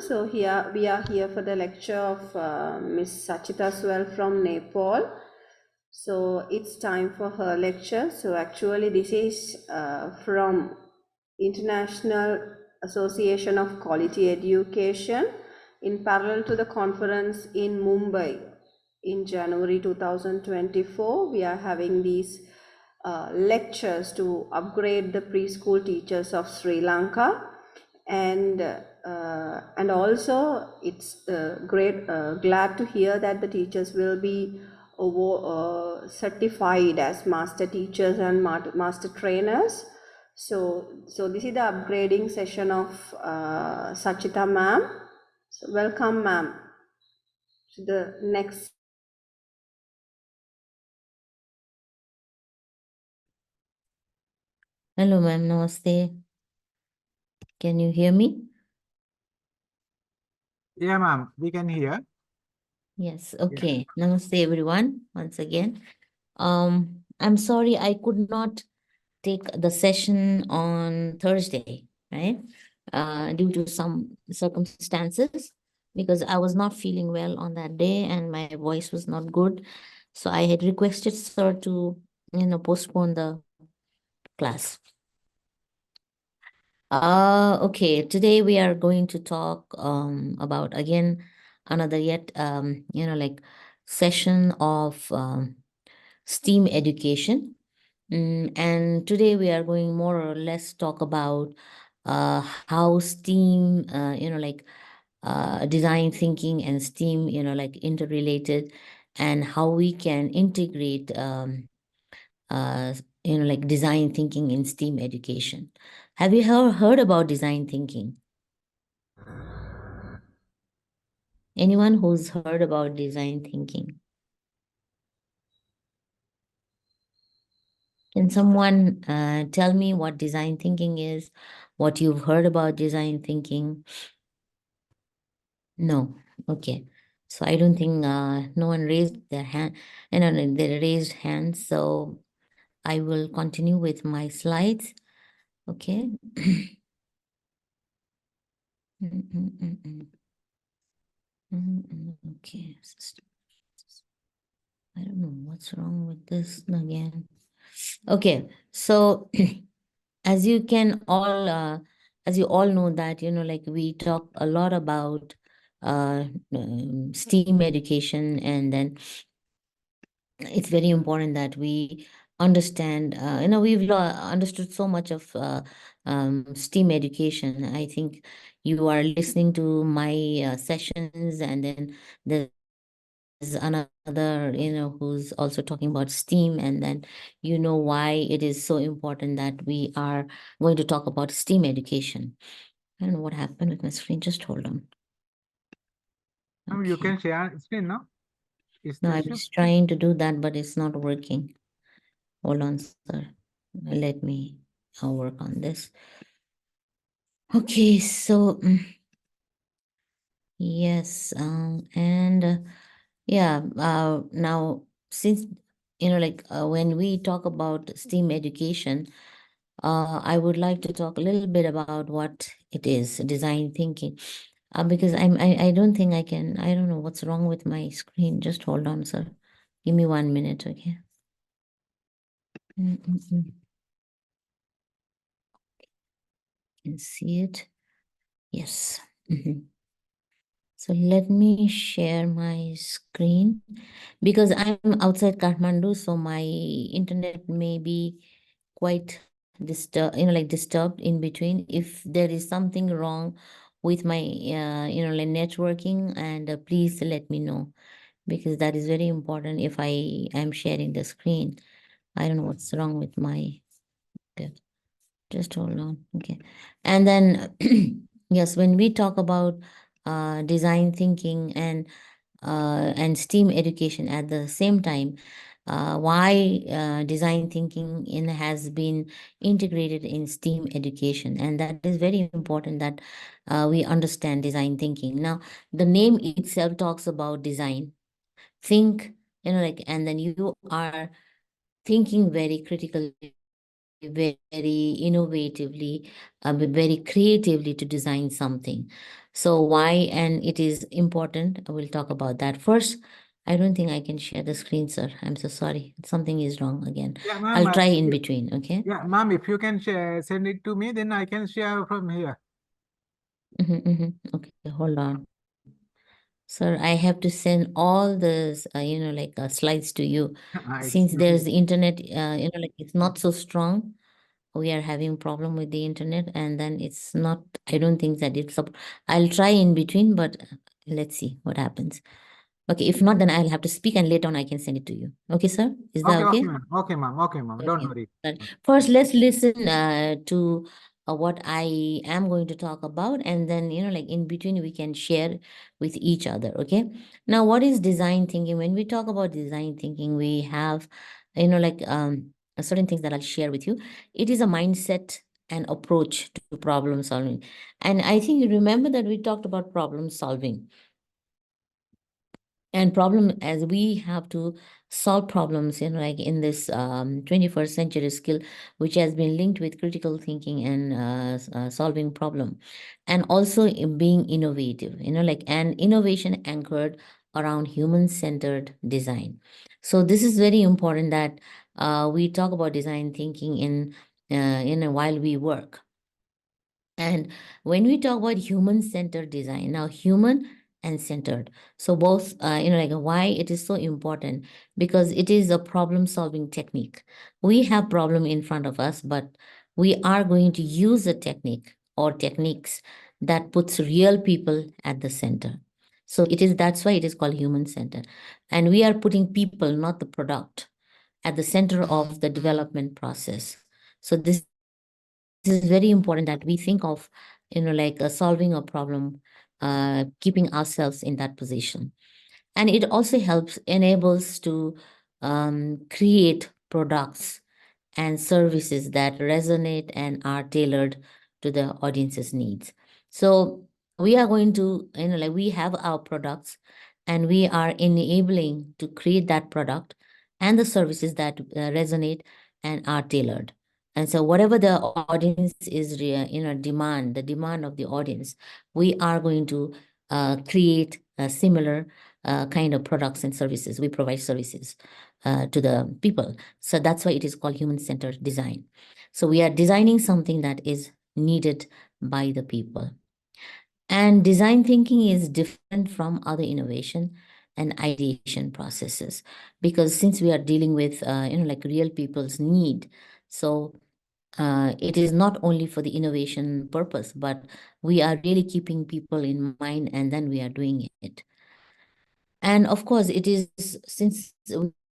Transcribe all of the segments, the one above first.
So here we are here for the lecture of Miss Sachita Swell from Nepal. So it's time for her lecture. So actually this is from International Association of Quality Education in parallel to the conference in Mumbai in January 2024. We are having these lectures to upgrade the preschool teachers of Sri Lanka, and also it's glad to hear that the teachers will be certified as master teachers and master trainers. So this is the upgrading session of Sachita ma'am. So welcome ma'am to the next. Hello, ma'am. Namaste. Can you hear me? Yeah, ma'am. We can hear. Yes. Okay. Namaste, everyone. Once again. I'm sorry I could not take the session on Thursday, right? Due to some circumstances, because I was not feeling well on that day and my voice was not good. So I had requested sir to, postpone the class. Okay, today we are going to talk about again another yet session of STEAM education. And today we are going more or less talk about how STEAM design thinking and STEAM interrelated, and how we can integrate design thinking in STEAM education. Have you heard about design thinking? Anyone who's heard about design thinking? Can someone tell me what design thinking is? What you've heard about design thinking? No. Okay. So I don't think no one raised their hand. They raised hands. So I will continue with my slides. Okay. Okay. I don't know what's wrong with this again. Okay. So as you all know that, we talk a lot about STEAM education, and then it's very important that we understand, we've understood so much of STEAM education. I think you are listening to my sessions, and then there's another, who's also talking about STEAM, and then why it is so important that we are going to talk about STEAM education. I don't know what happened with my screen. Just hold on. Ma'am, you can share screen, no? No, I was trying to do that, but it's not working. Hold on, sir. Let me work on this. Okay, so yes, and yeah, now since when we talk about STEAM education, I would like to talk a little bit about what it is, design thinking, because I don't think I can. I don't know what's wrong with my screen. Just hold on, sir. Give me 1 minute, okay? Can see it. Yes. So let me share my screen, because I'm outside Kathmandu, so my internet may be quite disturbed in between. If there is something wrong with my networking, and please let me know, because that is very important if I am sharing the screen. I don't know what's wrong with my. Okay. Just hold on. Okay. And then yes, when we talk about design thinking and STEAM education at the same time, why design thinking has been integrated in STEAM education, and that is very important that we understand design thinking. Now, the name itself talks about design. Think, and then you are thinking very critically, very innovatively, very creatively to design something. So why, and it is important, we'll talk about that. First, I don't think I can share the screen, sir. I'm so sorry. Something is wrong again. Yeah, ma'am. I'll try in between, okay? Yeah, ma'am, if you can share, send it to me, then I can share from here. Okay, hold on. Sir, I have to send all the, slides to you. Since there's the internet, it's not so strong. We are having problem with the internet, and then it's not, I don't think that it's up. I'll try in between, but let's see what happens. Okay, if not, then I'll have to speak, and later on I can send it to you. Okay, sir? Is that Okay, okay? ma'am. Okay, ma'am. Okay, ma'am. Don't Okay. worry. Right. First, let's listen to what I am going to talk about, and then, in between, we can share with each other. Okay. Now, what is design thinking? When we talk about design thinking, we have, certain things that I'll share with you. It is a mindset and approach to problem solving. And I think you remember that we talked about problem solving. And problem, as we have to solve problems, like in this 21st century skill, which has been linked with critical thinking and solving problem, and also in being innovative, an innovation anchored around human-centered design. So this is very important that we talk about design thinking in while we work. And when we talk about human-centered design, now human and centered. So both, why it is so important, because it is a problem-solving technique. We have problem in front of us, but we are going to use a technique or techniques that puts real people at the center. So that's why it is called human-centered. And we are putting people, not the product, at the center of the development process. So this is very important that we think of, solving a problem, keeping ourselves in that position. And it also enables to create products and services that resonate and are tailored to the audience's needs. So we are going to, we have our products, and we are enabling to create that product and the services that resonate and are tailored. And so whatever the audience is, demand, the demand of the audience, we are going to create a similar kind of products and services. We provide services to the people. So that's why it is called human-centered design. So we are designing something that is needed by the people. And design thinking is different from other innovation and ideation processes, because since we are dealing with, real people's need, so it is not only for the innovation purpose, but we are really keeping people in mind, and then we are doing it. And of course, it is, since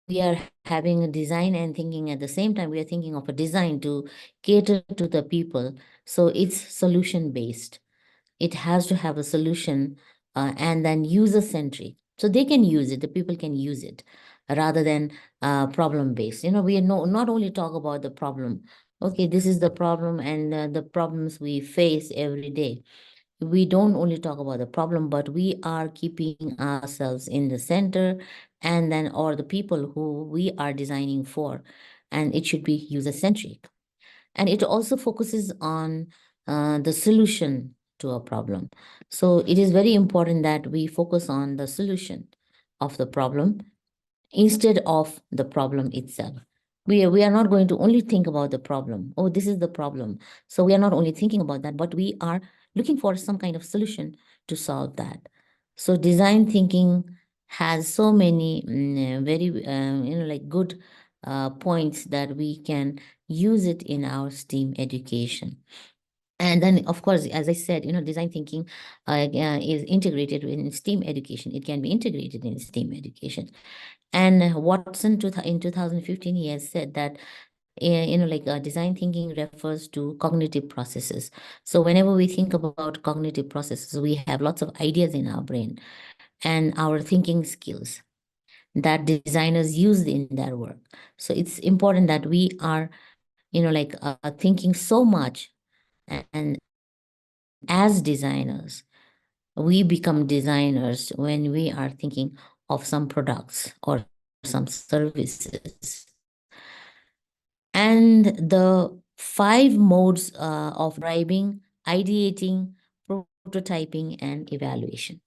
we are having a design and thinking at the same time, we are thinking of a design to cater to the people. So it's solution based. It has to have a solution and then user centric. So they can use it, the people can use it, rather than problem based. We not only talk about the problem. Okay, this is the problem, and the problems we face every day. We don't only talk about the problem, but we are keeping ourselves in the center, and then, or the people who we are designing for, and it should be user-centric. And it also focuses on the solution to a problem. So it is very important that we focus on the solution of the problem instead of the problem itself. We are not going to only think about the problem. Oh, this is the problem. So we are not only thinking about that, but we are looking for some kind of solution to solve that. So design thinking has so many very good points that we can use it in our STEAM education. And then, of course, as I said, design thinking is integrated in STEAM education. It can be integrated in STEAM education. And Watson in 2015, he has said that design thinking refers to cognitive processes. So whenever we think about cognitive processes, we have lots of ideas in our brain and our thinking skills that designers use in their work. So it's important that we are, thinking so much, and as designers, we become designers when we are thinking of some products or some services. And the 5 modes of driving, ideating, prototyping and evaluation,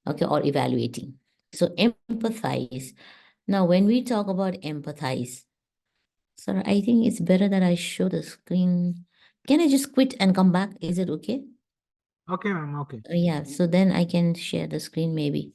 okay, or evaluating. So empathize. Now, when we talk about empathize, sir, I think it's better that I show the screen. Can I just quit and come back? Is it okay? Okay, ma'am. Okay. Yeah, so then I can share the screen maybe.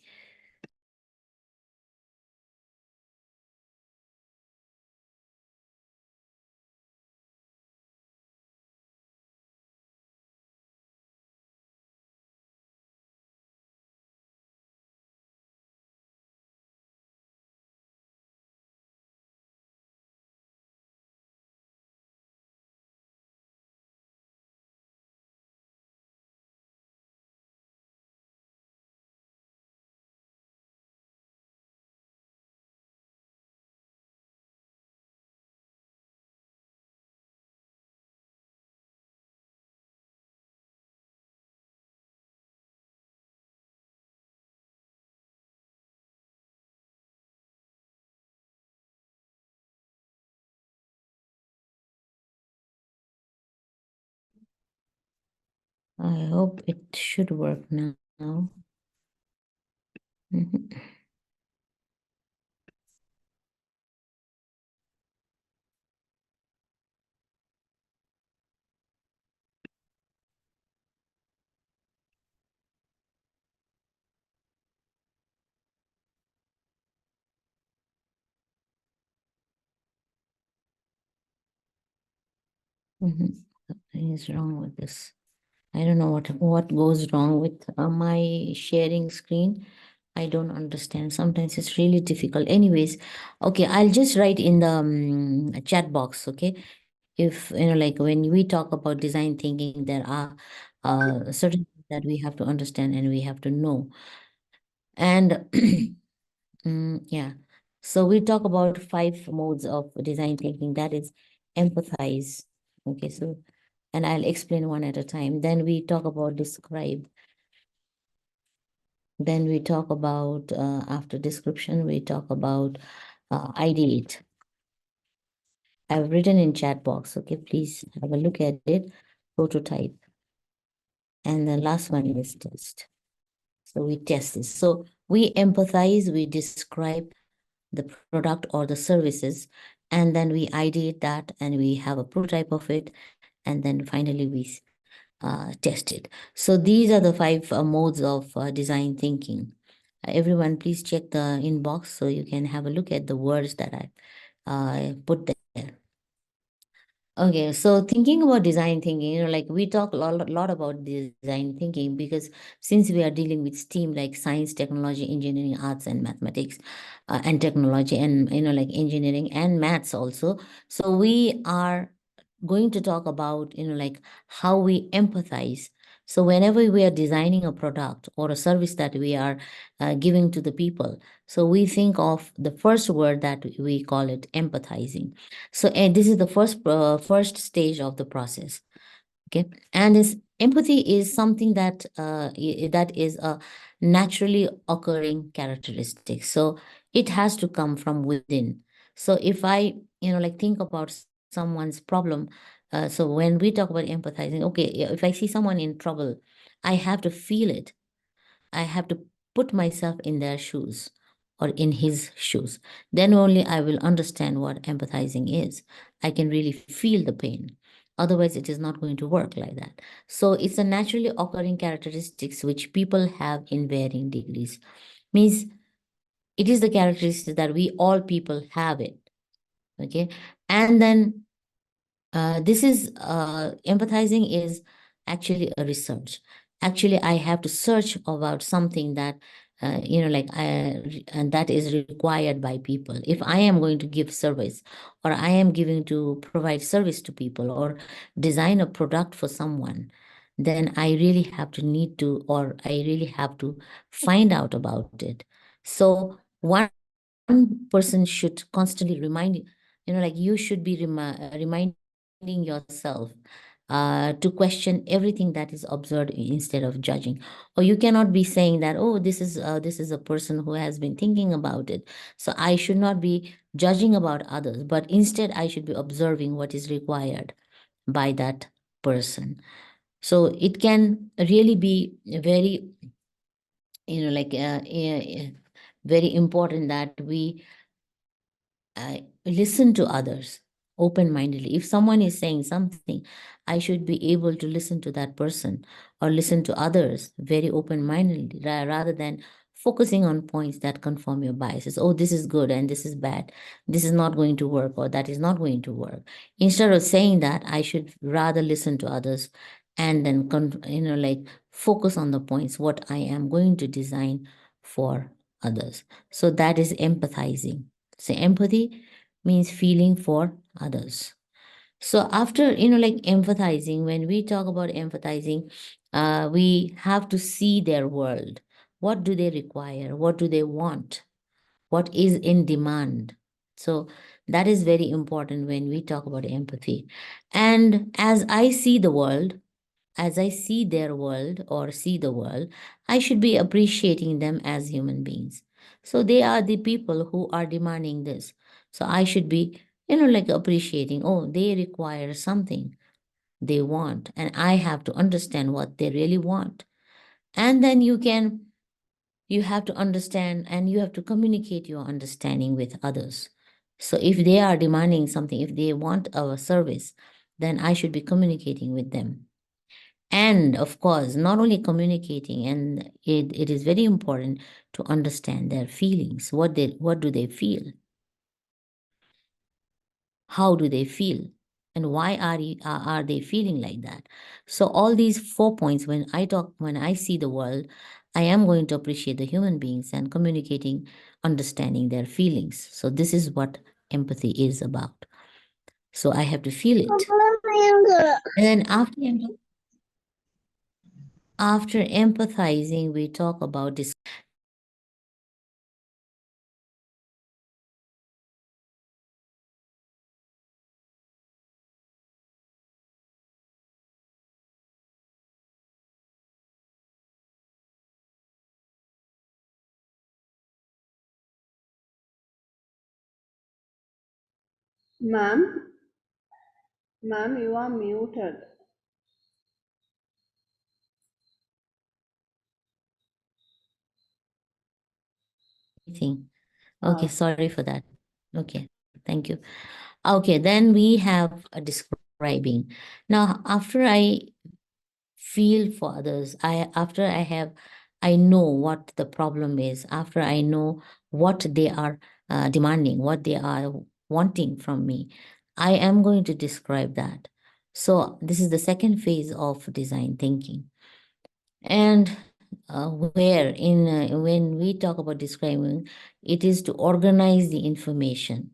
I hope it should work now. Mhm. Something is wrong with this. I don't know what goes wrong with my sharing screen. I don't understand. Sometimes it's really difficult. Anyways, okay, I'll just write in the chat box, okay? If, like when we talk about design thinking, there are certain things that we have to understand and we have to know. And yeah, so we talk about 5 modes of design thinking. That is empathize. Okay, so, and I'll explain one at a time. Then we talk about describe. Then we talk about, after description, we talk about ideate. I've written in chat box, okay? Please have a look at it. Prototype. And the last one is test. So we test this. So we empathize, we describe the product or the services, and then we ideate that and we have a prototype of it. And then finally we test it. So these are the 5 modes of design thinking. Everyone, please check the inbox so you can have a look at the words that I put there. Okay, so thinking about design thinking, like we talk a lot about design thinking because since we are dealing with STEAM, like science, technology, engineering, arts, and mathematics, and technology, and like engineering and maths also. So we are going to talk about like how we empathize. So whenever we are designing a product or a service that we are giving to the people, so we think of the first word that we call it empathizing. So and this is the first stage of the process. Okay, and this empathy is something that that is a naturally occurring characteristic. So it has to come from within. So if I like think about someone's problem, so when we talk about empathizing, okay, if I see someone in trouble, I have to feel it. I have to put myself in their shoes or in his shoes. Then only I will understand what empathizing is. I can really feel the pain. Otherwise, it is not going to work like that. So it's a naturally occurring characteristics which people have in varying degrees. Means it is the characteristics that we all people have it. Okay. And then this is empathizing is actually a research. Actually, I have to search about something that and that is required by people. If I am going to give service, or I am giving to provide service to people, or design a product for someone, then I really have to need to, or I really have to find out about it. So one person should constantly remind like you should be reminding yourself to question everything that is observed instead of judging. Or you cannot be saying that, oh, this is a person who has been thinking about it, so I should not be judging about others, but instead I should be observing what is required by that person. So it can really be very, very important that we listen to others open-mindedly. If someone is saying something, I should be able to listen to that person or listen to others very open-mindedly rather than focusing on points that confirm your biases. Oh, this is good and this is bad. This is not going to work or that is not going to work. Instead of saying that, I should rather listen to others and then focus on the points what I am going to design for others. So that is empathizing. So empathy means feeling for others. So after, empathizing, when we talk about empathizing, we have to see their world. What do they require? What do they want? What is in demand? So that is very important when we talk about empathy. And as I see the world, as I see their world or see the world, I should be appreciating them as human beings. So they are the people who are demanding this. So I should be, appreciating, oh, they require something they want, and I have to understand what they really want. And then you have to understand and you have to communicate your understanding with others. So if they are demanding something, if they want our service, then I should be communicating with them. And of course, not only communicating, and it is very important to understand their feelings. What do they feel? How do they feel? And why are they feeling like that? So all these 4 points, when I see the world, I am going to appreciate the human beings and communicating, understanding their feelings. So this is what empathy is about. So I have to feel it. And then after empathizing, we talk about this. Ma'am, ma'am, you are muted. Thing. Okay, sorry for that. Okay, thank you. Okay, then we have a describing. Now, after I feel for others, I know what the problem is, after I know what they are demanding, what they are wanting from me, I am going to describe that. So this is the second phase of design thinking. And when we talk about describing, it is to organize the information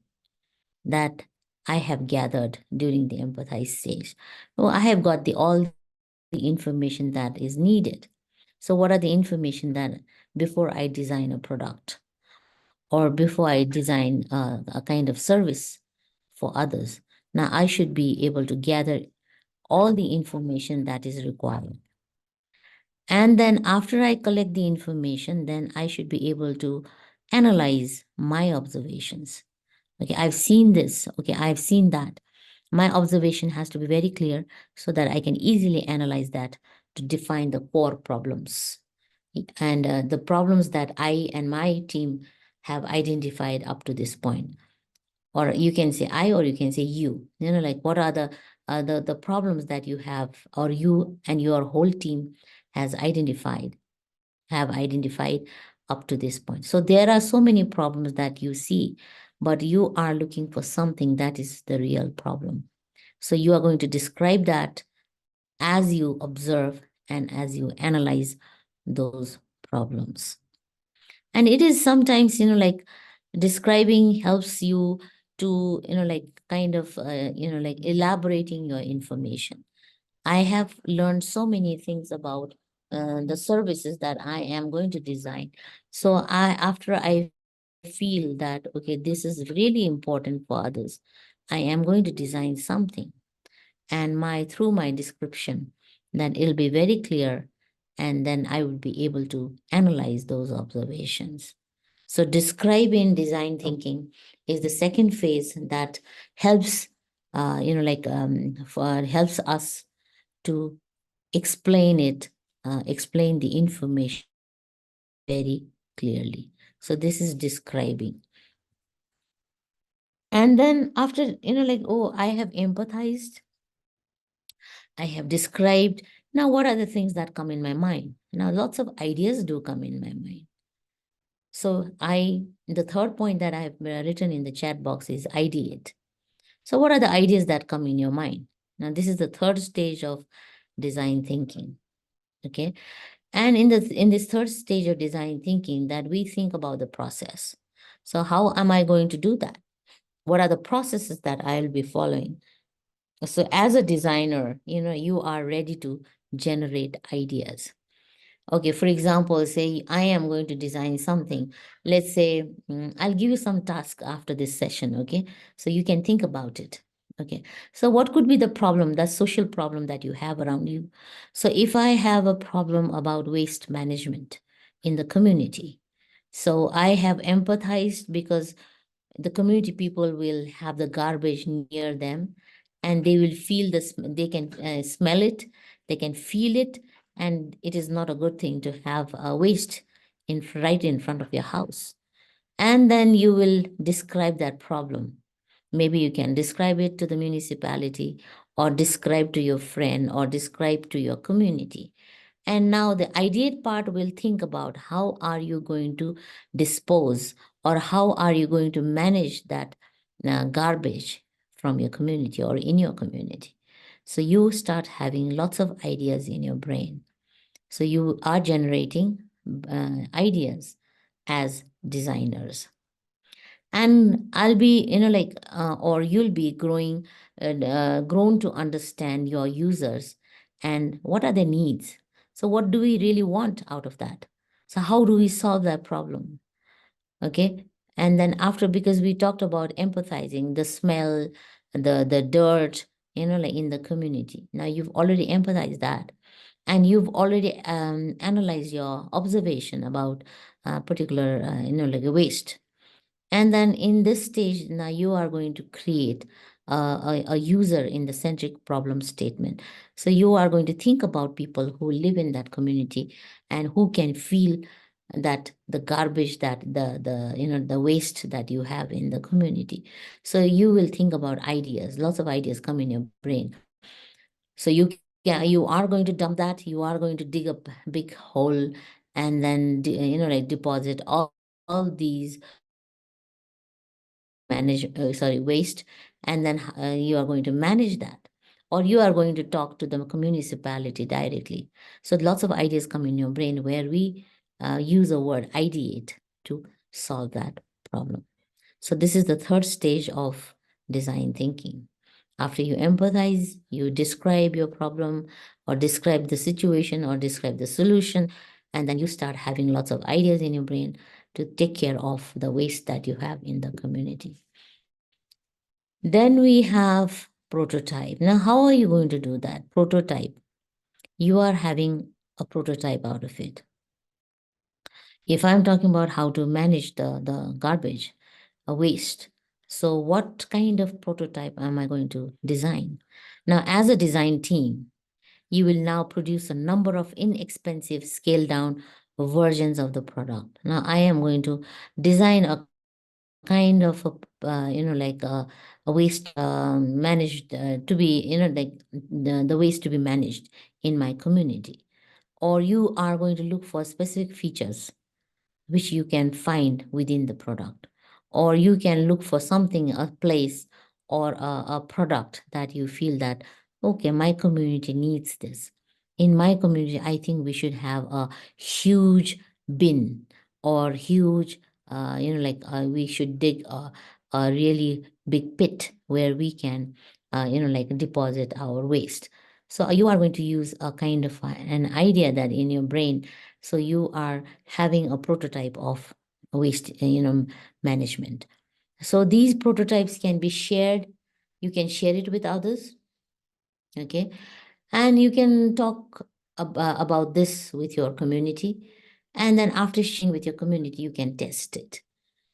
that I have gathered during the empathize stage. Oh, I have got all the information that is needed. So what are the information that before I design a product or before I design a kind of service for others? Now I should be able to gather all the information that is required. And then after I collect the information, then I should be able to analyze my observations. Okay, I've seen this. Okay, I've seen that. My observation has to be very clear so that I can easily analyze that to define the core problems. And the problems that I and my team have identified up to this point. Or you can say I, or you can say you. Like what are the problems that you have, or you and your whole team have identified up to this point. So there are so many problems that you see, but you are looking for something that is the real problem. So you are going to describe that as you observe and as you analyze those problems. And it is sometimes, describing helps you to, elaborating your information. I have learned so many things about the services that I am going to design. So after I feel that, okay, this is really important for others, I am going to design something. And through my description, then it'll be very clear. And then I will be able to analyze those observations. So describing design thinking is the second phase that helps, helps us to explain it, explain the information very clearly. So this is describing. And then after, like, oh, I have empathized, I have described. Now, what are the things that come in my mind? Now, lots of ideas do come in my mind. So the third point that I have written in the chat box is ideate. So what are the ideas that come in your mind? Now, this is the third stage of design thinking, okay? And in this third stage of design thinking, that we think about the process. So how am I going to do that? What are the processes that I'll be following? So as a designer, you are ready to generate ideas. Okay, for example, say I am going to design something. Let's say I'll give you some task after this session, okay? So you can think about it. Okay, so what could be the problem, the social problem that you have around you? So if I have a problem about waste management in the community, so I have empathized because the community people will have the garbage near them and they will feel this, they can smell it, they can feel it, and it is not a good thing to have waste right in front of your house. And then you will describe that problem. Maybe you can describe it to the municipality or describe to your friend or describe to your community. And now the ideate part will think about how are you going to dispose or how are you going to manage that garbage from your community or in your community. So you start having lots of ideas in your brain. So you are generating ideas as designers. And I'll be, or you'll be grown to understand your users and what are their needs. So what do we really want out of that? So how do we solve that problem? Okay. And then after, because we talked about empathizing, the smell, the dirt, like in the community. Now you've already empathized that. And you've already analyzed your observation about particular, like a waste. And then in this stage, now you are going to create a user in the centric problem statement. So you are going to think about people who live in that community and who can feel that the garbage, that the waste that you have in the community. So you will think about ideas, lots of ideas come in your brain. So you are going to dump that, you are going to dig a big hole and then like deposit all these waste, and then you are going to manage that, or you are going to talk to the municipality directly. So lots of ideas come in your brain where we use a word ideate to solve that problem. So this is the third stage of design thinking. After you empathize, you describe your problem or describe the situation or describe the solution, and then you start having lots of ideas in your brain to take care of the waste that you have in the community. Then we have prototype. Now, how are you going to do that? Prototype. You are having a prototype out of it. If I'm talking about how to manage the garbage, waste, so what kind of prototype am I going to design? Now, as a design team, you will now produce a number of inexpensive scaled down versions of the product. Now, I am going to design a kind of like a waste managed to be, like the waste to be managed in my community. Or you are going to look for specific features which you can find within the product. Or you can look for something, a place or a product that you feel that, okay, my community needs this. In my community, I think we should have a huge bin or huge, we should dig a really big pit where we can, like deposit our waste. So you are going to use a kind of an idea that in your brain. So you are having a prototype of waste, management. So these prototypes can be shared. You can share it with others. Okay. And you can talk about this with your community. And then after sharing with your community, you can test it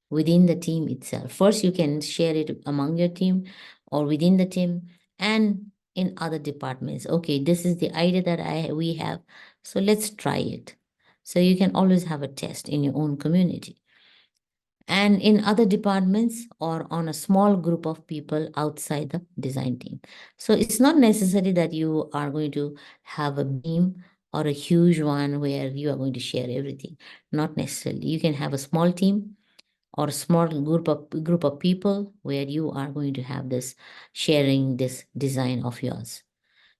within the team itself. First, you can share it among your team or within the team. And in other departments. Okay, this is the idea that we have, so let's try it. So you can always have a test in your own community and in other departments or on a small group of people outside the design team. So it's not necessary that you are going to have a beam or a huge one where you are going to share everything. Not necessarily. You can have a small team or a small group of people where you are going to have this sharing this design of yours.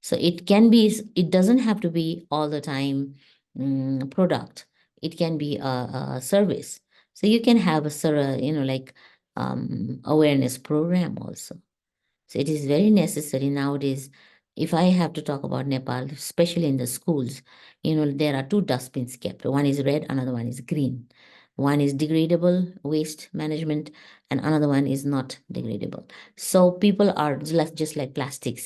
So it can be, it doesn't have to be all the time product. It can be a service. So you can have like awareness program also. So it is very necessary nowadays. If I have to talk about Nepal, especially in the schools, there are two dustbins kept. One is red, another one is green. One is degradable waste management, and another one is not degradable. So people are just like plastic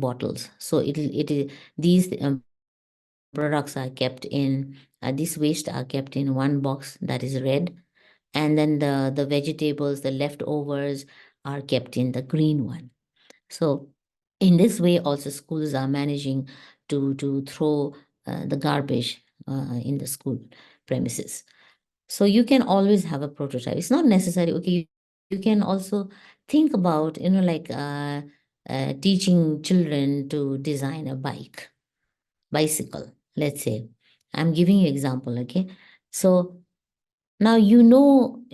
bottles. So these products are kept in these waste are kept in one box that is red, and then the vegetables, the leftovers are kept in the green one. So in this way, also schools are managing to throw the garbage in the school premises. So you can always have a prototype. It's not necessary. Okay, you can also think about, like teaching children to design a bicycle, let's say. I'm giving you example, okay? So now,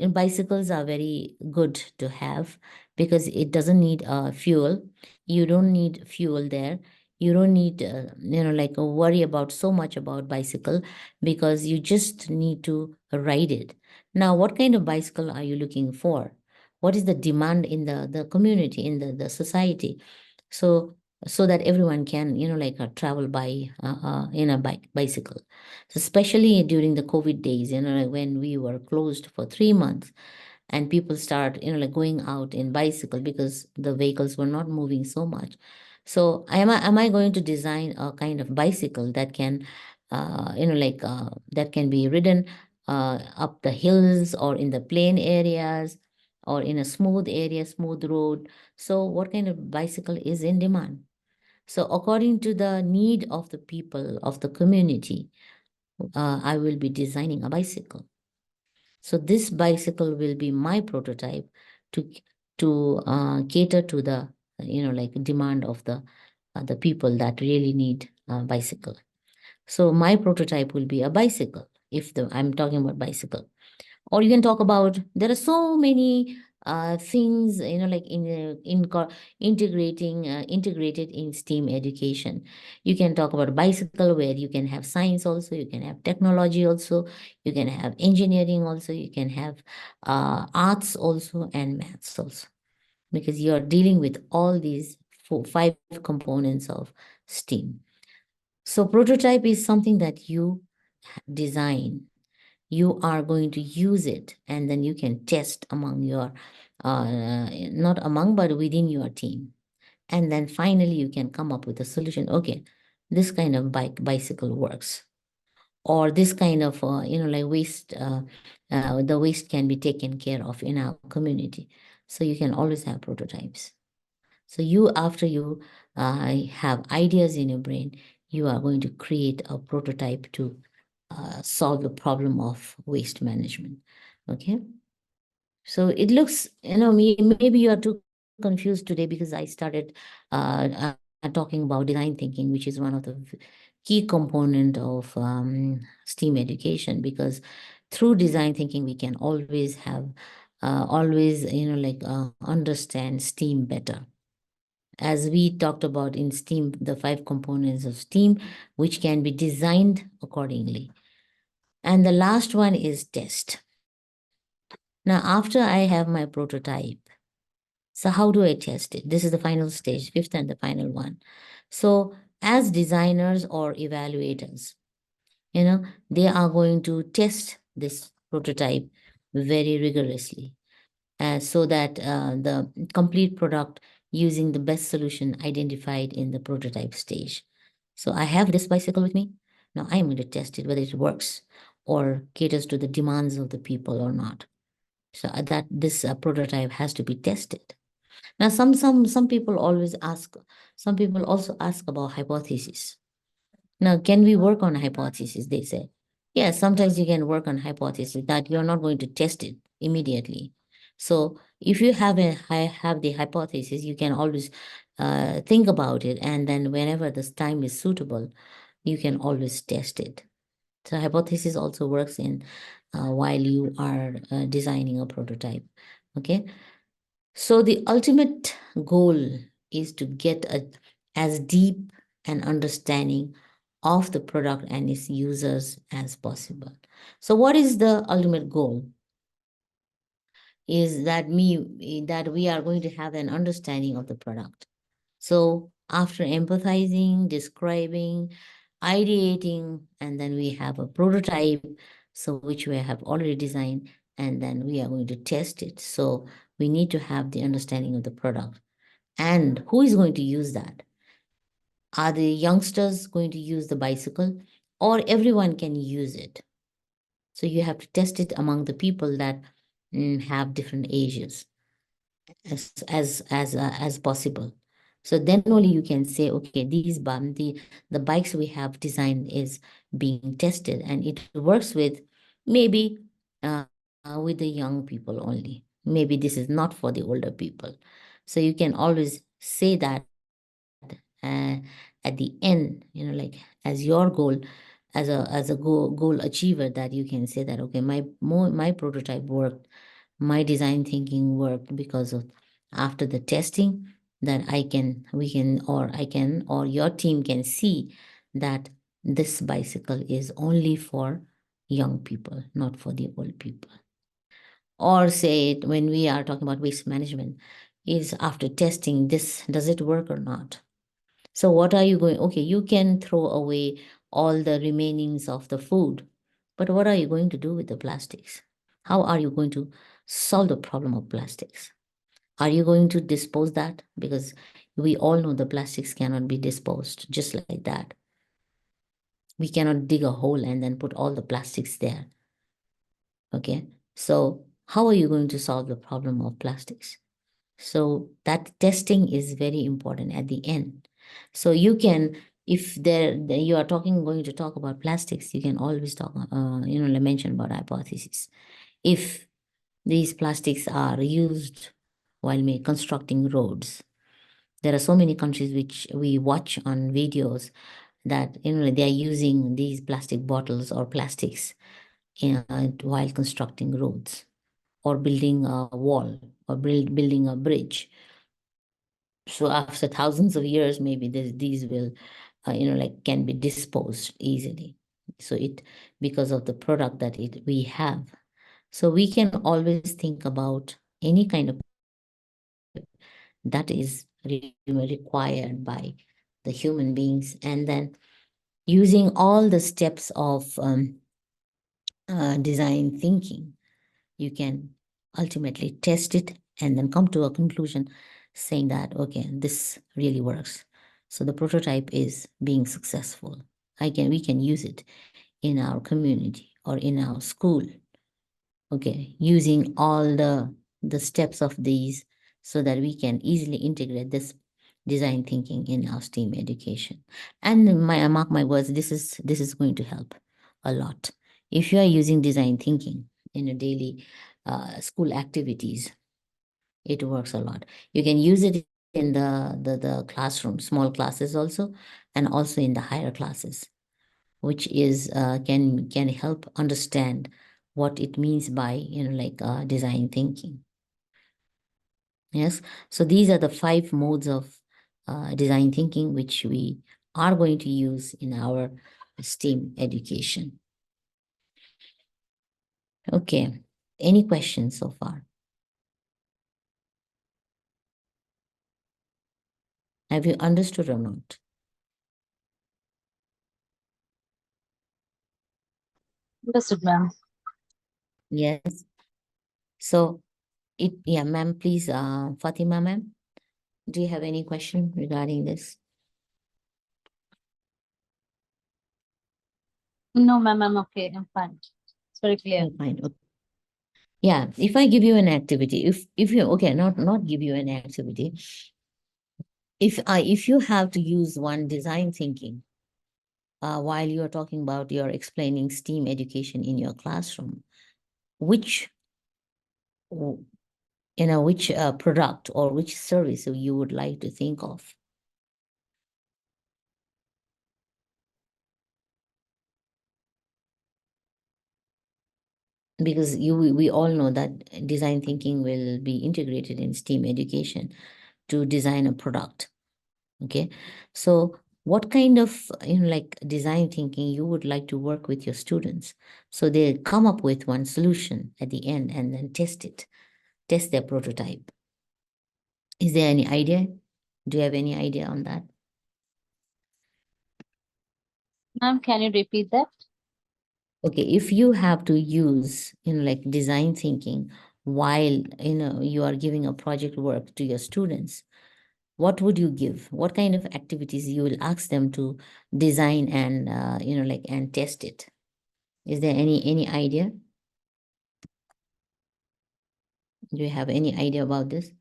bicycles are very good to have because it doesn't need fuel. You don't need fuel there. You don't need, like worry about so much about bicycle because you just need to ride it. Now, what kind of bicycle are you looking for? What is the demand in the community, in the society? So that everyone can, like travel by in a bicycle. So especially during the COVID days, like when we were closed for 3 months and people start, like going out in bicycle because the vehicles were not moving so much. So am I going to design a kind of bicycle that can, that can be ridden up the hills or in the plain areas or in a smooth area, smooth road? So what kind of bicycle is in demand? So according to the need of the people of the community, I will be designing a bicycle. So this bicycle will be my prototype to cater to the like demand of the people that really need a bicycle. So my prototype will be a bicycle if I'm talking about bicycle. Or you can talk about, there are so many things, like integrated in STEAM education. You can talk about bicycle where you can have science also, you can have technology also, you can have engineering also, you can have arts also, and maths also, because you are dealing with all these 5 components of STEAM. So prototype is something that you design. You are going to use it, and then you can test among your, not among, but within your team. And then finally, you can come up with a solution. Okay, this kind of bicycle works. Or this kind of, like waste, the waste can be taken care of in our community. So you can always have prototypes. So after you have ideas in your brain, you are going to create a prototype to solve the problem of waste management. Okay. So it looks, maybe you are too confused today because I started talking about design thinking, which is one of the key component of STEAM education, because through design thinking, we can always understand STEAM better. As we talked about in STEAM, the 5 components of STEAM, which can be designed accordingly. And the last one is test. Now, after I have my prototype, so how do I test it? This is the final stage, 5th and the final one. So as designers or evaluators, they are going to test this prototype very rigorously, so that the complete product using the best solution identified in the prototype stage. So I have this bicycle with me. Now I'm going to test it, whether it works or caters to the demands of the people or not. So that this prototype has to be tested. Now, some people always ask, some people also ask about hypothesis. Now, can we work on a hypothesis? They say, yes, sometimes you can work on hypothesis that you're not going to test it immediately. So if you have have the hypothesis, you can always think about it, and then whenever the time is suitable, you can always test it. So hypothesis also works in while you are designing a prototype. Okay. So the ultimate goal is to get as deep an understanding of the product and its users as possible. So what is the ultimate goal? Is that we are going to have an understanding of the product. So after empathizing, describing, ideating, and then we have a prototype, so which we have already designed, and then we are going to test it. So we need to have the understanding of the product. And who is going to use that? Are the youngsters going to use the bicycle, or everyone can use it? So you have to test it among the people that have different ages as possible. So then only you can say, okay, the bikes we have designed is being tested, and it works with maybe with the young people only. Maybe this is not for the older people. So you can always say that at the end, like as your goal, as a goal achiever, that you can say that, okay, my prototype worked, my design thinking worked because of after the testing that we can or your team can see that this bicycle is only for young people, not for the old people. Or say it when we are talking about waste management, is after testing this, does it work or not? So what are you going, okay, you can throw away all the remainings of the food, but what are you going to do with the plastics? How are you going to solve the problem of plastics? Are you going to dispose that? Because we all know the plastics cannot be disposed just like that. We cannot dig a hole and then put all the plastics there. Okay, so how are you going to solve the problem of plastics? So that testing is very important at the end. So you can, if you are going to talk about plastics, you can always talk, mention about hypothesis. If these plastics are used while constructing roads, there are so many countries which we watch on videos that they are using these plastic bottles or plastics while constructing roads or building a wall or building a bridge. So after thousands of years, maybe these will, can be disposed easily. So because of the product that we have. So we can always think about any kind of that is required by the human beings, and then using all the steps of design thinking, you can ultimately test it and then come to a conclusion saying that, okay, this really works. So the prototype is being successful. We can use it in our community or in our school. Okay, using all the steps of these so that we can easily integrate this design thinking in our STEAM education. And mark my words, this is going to help a lot. If you are using design thinking in a daily school activities, it works a lot. You can use it in the classroom, small classes also, and also in the higher classes, which is can help understand what it means by design thinking. Yes, so these are the 5 modes of design thinking which we are going to use in our STEAM education. Okay, any questions so far? Have you understood or not? Understood, ma'am. Yes. So yeah, ma'am, please, Fatima, ma'am, do you have any question regarding this? No, ma'am, I'm okay. I'm fine. It's very clear. Fine. Okay. Yeah, if I give you an activity, if you okay, not give you an activity. If you have to use one design thinking while you're talking about you're explaining STEAM education in your classroom, which which product or which service you would like to think of? Because we all know that design thinking will be integrated in STEAM education to design a product. Okay, so what kind of like design thinking you would like to work with your students so they come up with one solution at the end and then test their prototype? Is there any idea? Do you have any idea on that? Ma'am, can you repeat that? Okay, if you have to use like design thinking while you are giving a project work to your students, what would you give? What kind of activities you will ask them to design and like and test it? Is there any idea? Do you have any idea about this?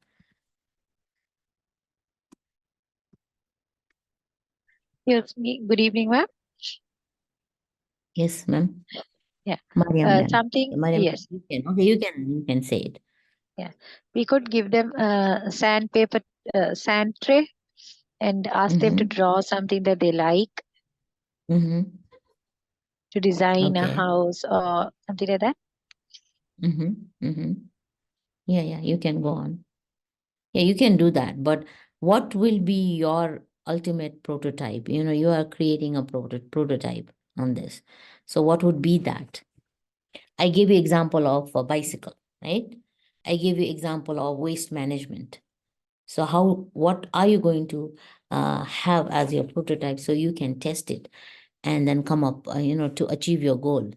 Yes, good evening, ma'am. Yes, ma'am. Yeah. Mariam, ma'am. Something, Mariam, yes. you can. Okay, you can say it. Yeah. We could give them a sandpaper, sand tray and ask them to Mm-hmm. draw something that they like Mm-hmm. to design a Okay. house or something like that. Mm-hmm. Mm-hmm. Yeah, you can go on. Yeah, you can do that. But what will be your ultimate prototype? You are creating a prototype on this. So what would be that? I gave you example of a bicycle, right? I gave you example of waste management. So what are you going to have as your prototype so you can test it and then come up, to achieve your goal?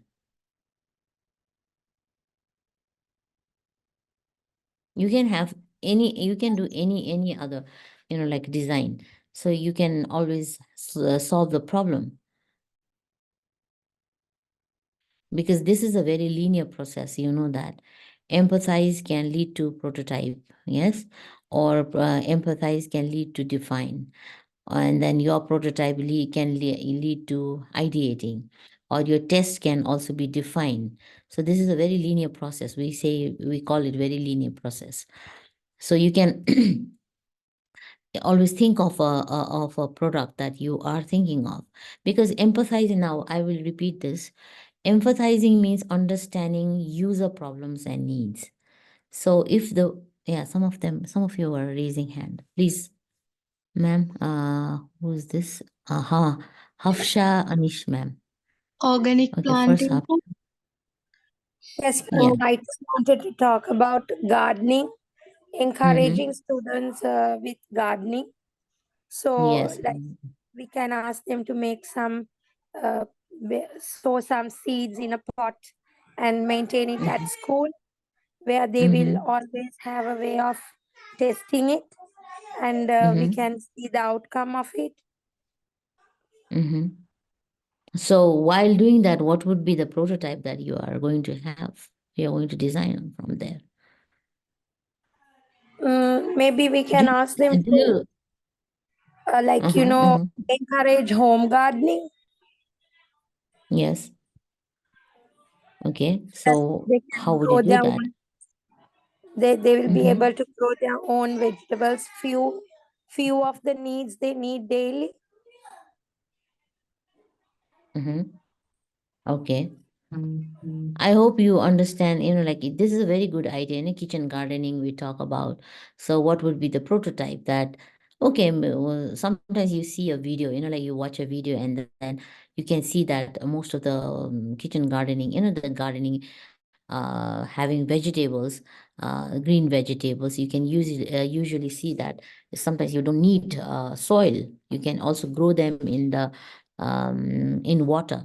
You can have you can do any other, like design. So you can always solve the problem. Because this is a very linear process, that. Empathize can lead to prototype, yes? Or empathize can lead to define. And then your prototype can lead to ideating, or your test can also be defined. So this is a very linear process. We call it very linear process. So you can always think of a product that you are thinking of, because empathizing, now I will repeat this, empathizing means understanding user problems and needs. So if some of you are raising hand, please. Ma'am, who's this? Hafsha Anish, ma'am. Organic Okay, first planting. half. Yes, Yeah. I just wanted to talk about gardening, encouraging students with gardening. So, Yes. like, we can ask them to make sow some seeds in a pot and maintain it at school, where they will always have a way of testing it, and we can see the outcome of it. So while doing that, what would be the prototype that you are going to have? You're going to design from there. Maybe we can ask them Do you, to, encourage home gardening. yes. Okay. That So they how can would you grow do their that? own. They will be able to grow their own vegetables. Few of the needs they need daily. Okay. I hope you understand, like this is a very good idea. In a kitchen gardening, we talk about. So what would be the prototype that, okay, well, sometimes you see a video, like you watch a video and then you can see that most of the kitchen gardening, the gardening, having vegetables, green vegetables, you can usually see that sometimes you don't need soil. You can also grow them in water.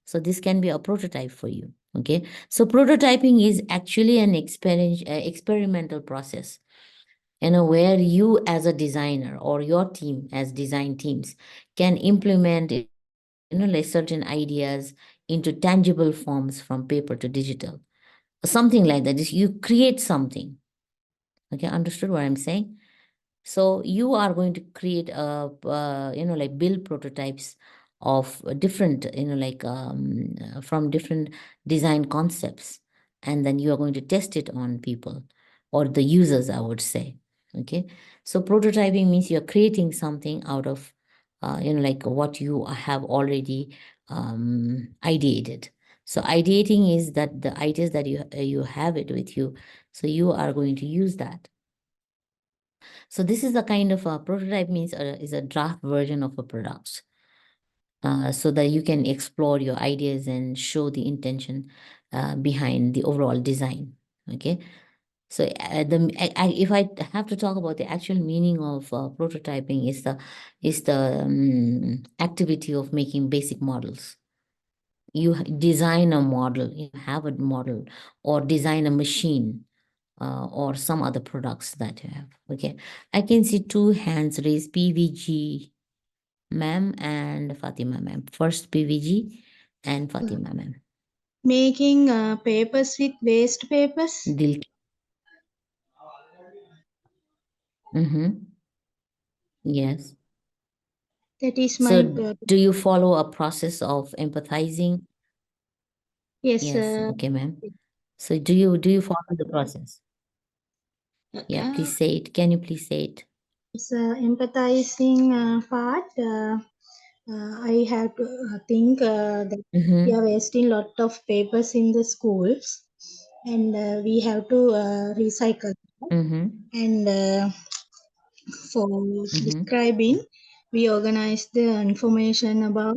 So this can be a prototype for you. Okay. So prototyping is actually an experimental process, where you as a designer or your team as design teams can implement, like certain ideas into tangible forms from paper to digital. something like that. You create something. Okay, understood what I'm saying? So you are going to create like build prototypes of different, from different design concepts, and then you are going to test it on people or the users, I would say. Okay, so prototyping means you're creating something out of like what you have already ideated. So ideating is that the ideas that you have it with you, so you are going to use that. So this is a kind of a prototype, means is a draft version of a product, so that you can explore your ideas and show the intention behind the overall design. Okay, so if I have to talk about the actual meaning of prototyping, is the activity of making basic models. You design a model, you have a model, or design a machine, or some other products that you have. Okay, I can see two hands raised, PVG ma'am and Fatima ma'am. First PVG and Fatima ma'am. Making papers with waste papers. Dil. Yes. That is So my do you follow a process of empathizing? yes. Yes. Okay, ma'am. So do you follow the process? Yeah, please say it. Can you please say it? It's empathizing part. I have to think that we are wasting lot of papers in the schools, and we have to recycle. And for describing, we organize the information about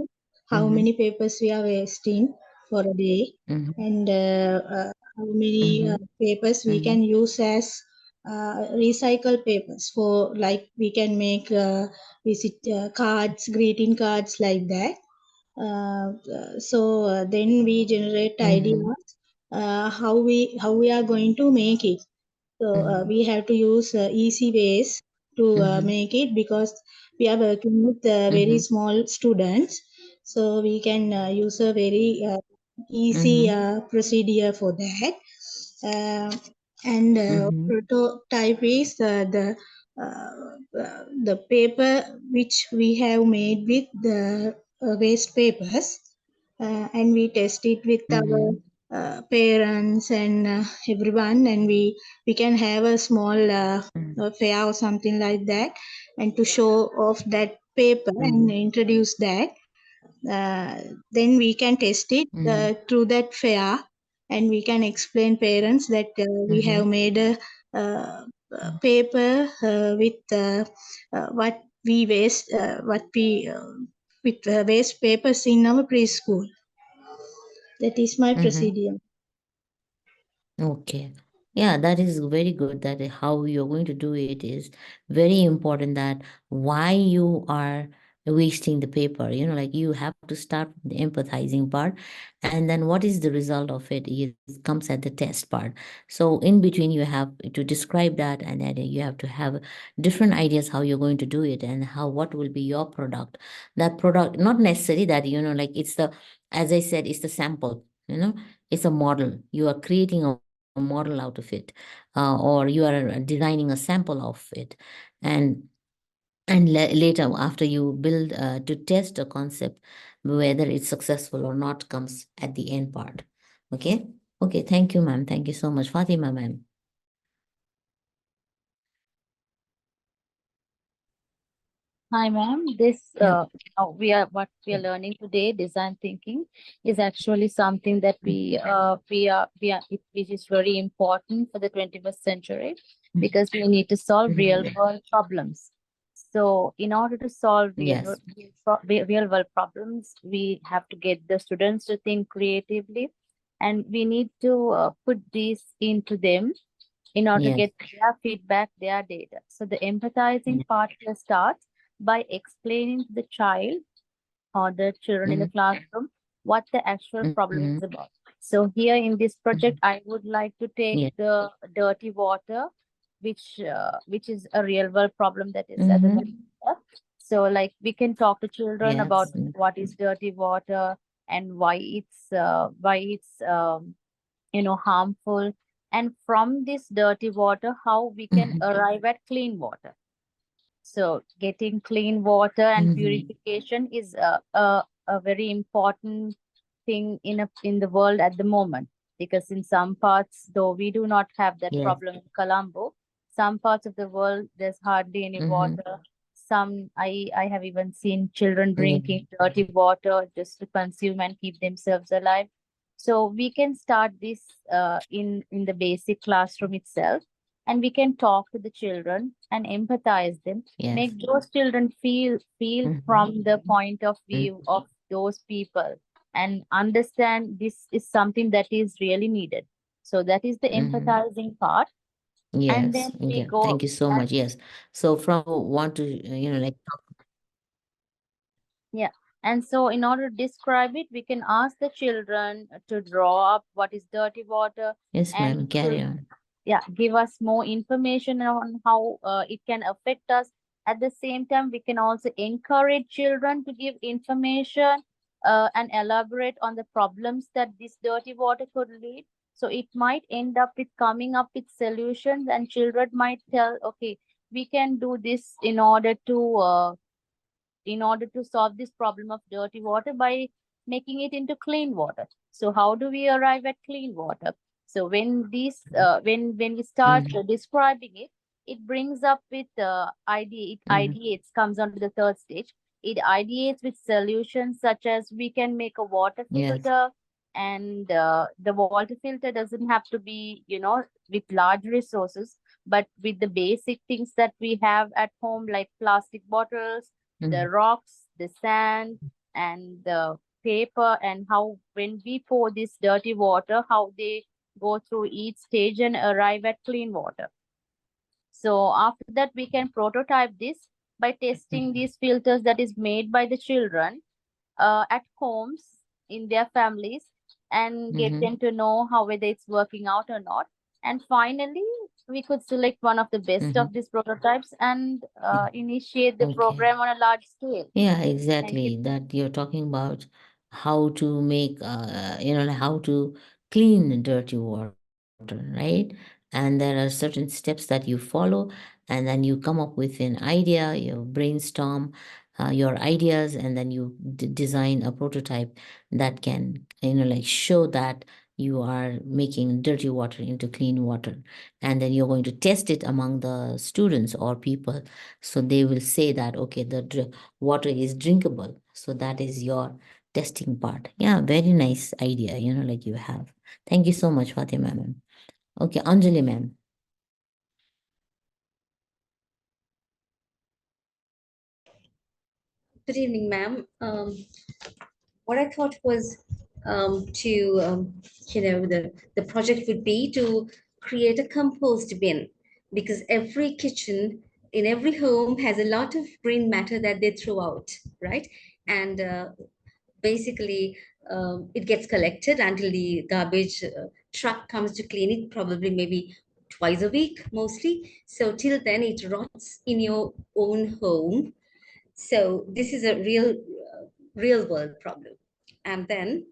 how many papers we are wasting for a day, and how many papers we can use as recycle papers, for like we can make visit cards, greeting cards, like that. So then we generate ideas how we are going to make it. So we have to use easy ways to make it, because we are working with very small students. So we can use a very easy procedure for that. And prototype is the paper which we have made with the waste papers, and we test it with our parents and everyone, and we can have a small fair or something like that, and to show off that paper and introduce that. Then we can test it through that fair, and we can explain parents that we have made a paper with what we waste, what we with waste papers in our preschool. That is my procedure. Okay. Yeah, that is very good. That how you're going to do it is very important, that why you are wasting the paper, like you have to start with the empathizing part, and then what is the result of it, it comes at the test part. So in between you have to describe that, and then you have to have different ideas how you're going to do it, and what will be your product. That product, not necessarily that, like it's as I said, it's the sample, it's a model. You are creating a model out of it, or you are designing a sample of it, and later, after you build to test a concept, whether it's successful or not comes at the end part. Okay, thank you, ma'am. Thank you so much. Fatima ma'am. Hi, ma'am. What we are learning today, design thinking, is actually something that which is very important for the 21st century, because we need to solve real world problems. So in order to solve real world problems, we have to get the students to think creatively, and we need to put these into them in order to get their feedback, their data. So the empathizing part here starts by explaining to the child or the children in the classroom what the actual problem is about. So here in this project, I would like to take the dirty water, which is a real world problem that is at the moment. So like we can talk to children about what is dirty water and why it's harmful, and from this dirty water, how we can arrive at clean water. So getting clean water and purification is a very important thing in the world at the moment, because in some parts, though we do not have that Yes. problem in Colombo, some parts of the world there's hardly any water. Some I have even seen children drinking dirty water just to consume and keep themselves alive. So we can start this in the basic classroom itself, and we can talk to the children and empathize them, Yes. make those children feel from the point of view of those people, and understand this is something that is really needed. So that is the empathizing part. And Yes. then we Yeah. go Thank you so much. Yes. So from want to, like talk. Yeah. And so in order to describe it, we can ask the children to draw up what is dirty water Yes, ma'am. and Carry to, on. give us more information on how it can affect us. At the same time, we can also encourage children to give information and elaborate on the problems that this dirty water could lead. So it might end up with coming up with solutions, and children might tell, okay, we can do this in order to solve this problem of dirty water by making it into clean water. So how do we arrive at clean water? So when when we start describing it, it brings up with it ideates, comes on to the third stage. It ideates with solutions such as we can make a water Yes. filter, and the water filter doesn't have to be, with large resources, but with the basic things that we have at home, like plastic bottles, the rocks, the sand, and the paper, and how when we pour this dirty water, how they go through each stage and arrive at clean water. So after that, we can prototype this by testing these filters that is made by the children at homes in their families, and get them to know how whether it's working out or not. And finally, we could select one of the best of these prototypes and initiate the Okay. program on a large scale. Yeah, Thank you. exactly. That you're talking about how to make, how to clean dirty water, right? And there are certain steps that you follow, and then you come up with an idea, you brainstorm your ideas, and then you design a prototype that can, show that you are making dirty water into clean water. And then you're going to test it among the students or people. So they will say that, okay, the water is drinkable. So that is your testing part. Yeah, very nice idea, you have. Thank you so much, Fatima ma'am. Okay, Anjali ma'am. Good evening, ma'am. What I thought was the project would be to create a compost bin, because every kitchen in every home has a lot of green matter that they throw out, right? And basically, it gets collected until the garbage truck comes to clean it, probably maybe twice a week mostly. So till then, it rots in your own home. So this is a real world problem. And then,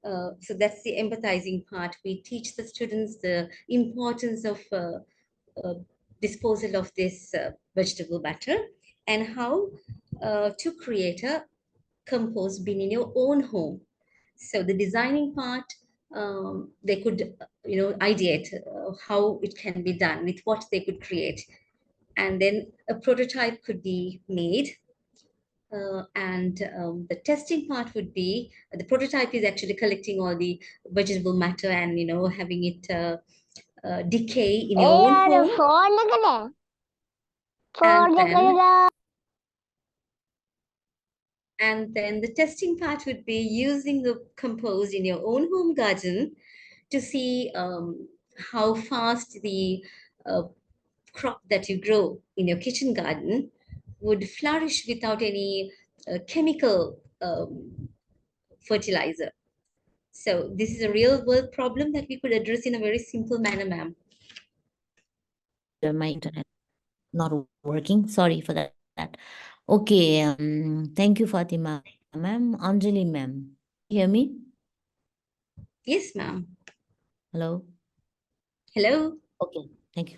so that's the empathizing part. We teach the students the importance of disposal of this vegetable matter, and how to create a compost bin in your own home. So the designing part, they could, ideate how it can be done, with what they could create. And then a prototype could be made. And the testing part would be, the prototype is actually collecting all the vegetable matter and having it decay in your own home. And then the testing part would be using the compost in your own home garden to see how fast the crop that you grow in your kitchen garden would flourish without any chemical fertilizer. So this is a real world problem that we could address in a very simple manner, ma'am. My internet not working. Sorry for that. Okay. Thank you, Fatima ma'am. Anjali ma'am, hear me? Yes, ma'am. Hello? Hello? Okay, thank you.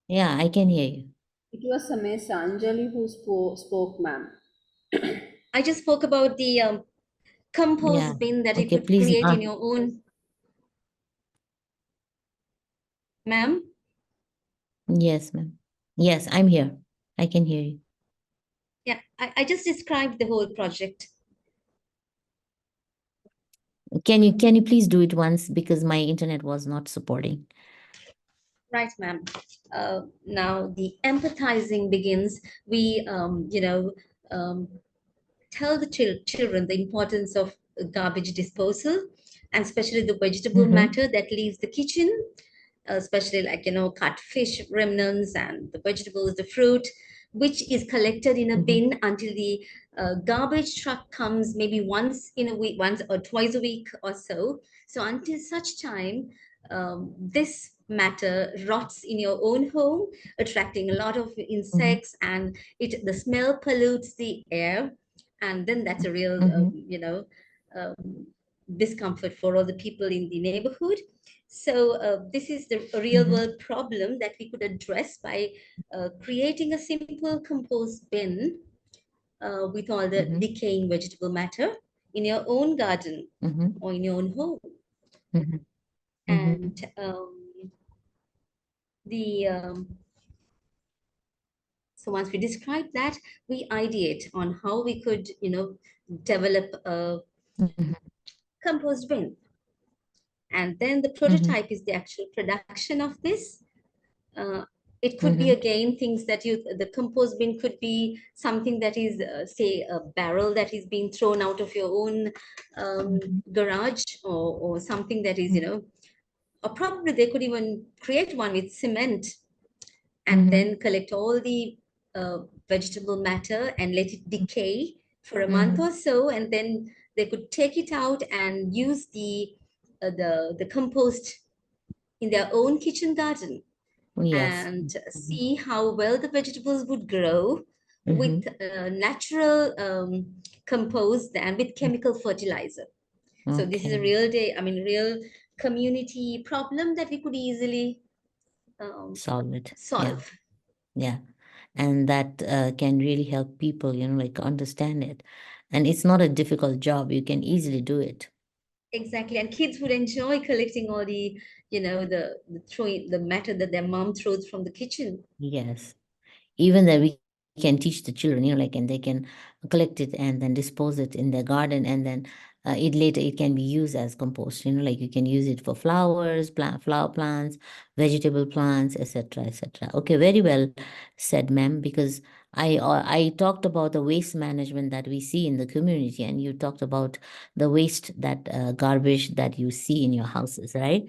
Yeah, I can hear you. It was Miss Anjali who spoke, ma'am. I just spoke about the compost Yeah. bin that you Okay, could please. create in your own. Ma'am? Yes, ma'am. Yes, I'm here. I can hear you. Yeah, I just described the whole project. Can you please do it once because my internet was not supporting. Right, ma'am. Now the empathizing begins. We, tell the children the importance of garbage disposal, and especially the vegetable matter that leaves the kitchen, especially like, cut fish remnants and the vegetables, the fruit, which is collected in a bin until the garbage truck comes maybe once in a week, once or twice a week or so. So until such time, this matter rots in your own home, attracting a lot of insects, and the smell pollutes the air, and then that's a real discomfort for all the people in the neighborhood. So this is the real world problem that we could address by creating a simple compost bin with all the decaying vegetable matter in your own garden or in your own home. And so once we describe that, we ideate on how we could, develop a compost bin. And then the prototype is the actual production of this. It could be again things that the compost bin could be something that is, say, a barrel that is being thrown out of your own garage, or something that is, or probably they could even create one with cement and then collect all the vegetable matter and let it decay for a month or so, and then they could take it out and use the compost in their own kitchen garden. Yes. And see how well the vegetables would grow with natural compost than with chemical fertilizer. So this is a real community problem that we could easily solve it. solve. Yeah. And that can really help people, like understand it. And it's not a difficult job. You can easily do it. Exactly. And kids would enjoy collecting all the, the throwing the matter that their mom throws from the kitchen. Yes. Even that we can teach the children, and they can collect it and then dispose it in their garden, and then it can be used as compost, like you can use it for flowers, flower plants, vegetable plants, etc., etc. Okay, very well said, ma'am, because I talked about the waste management that we see in the community, and you talked about the waste, that garbage that you see in your houses, right?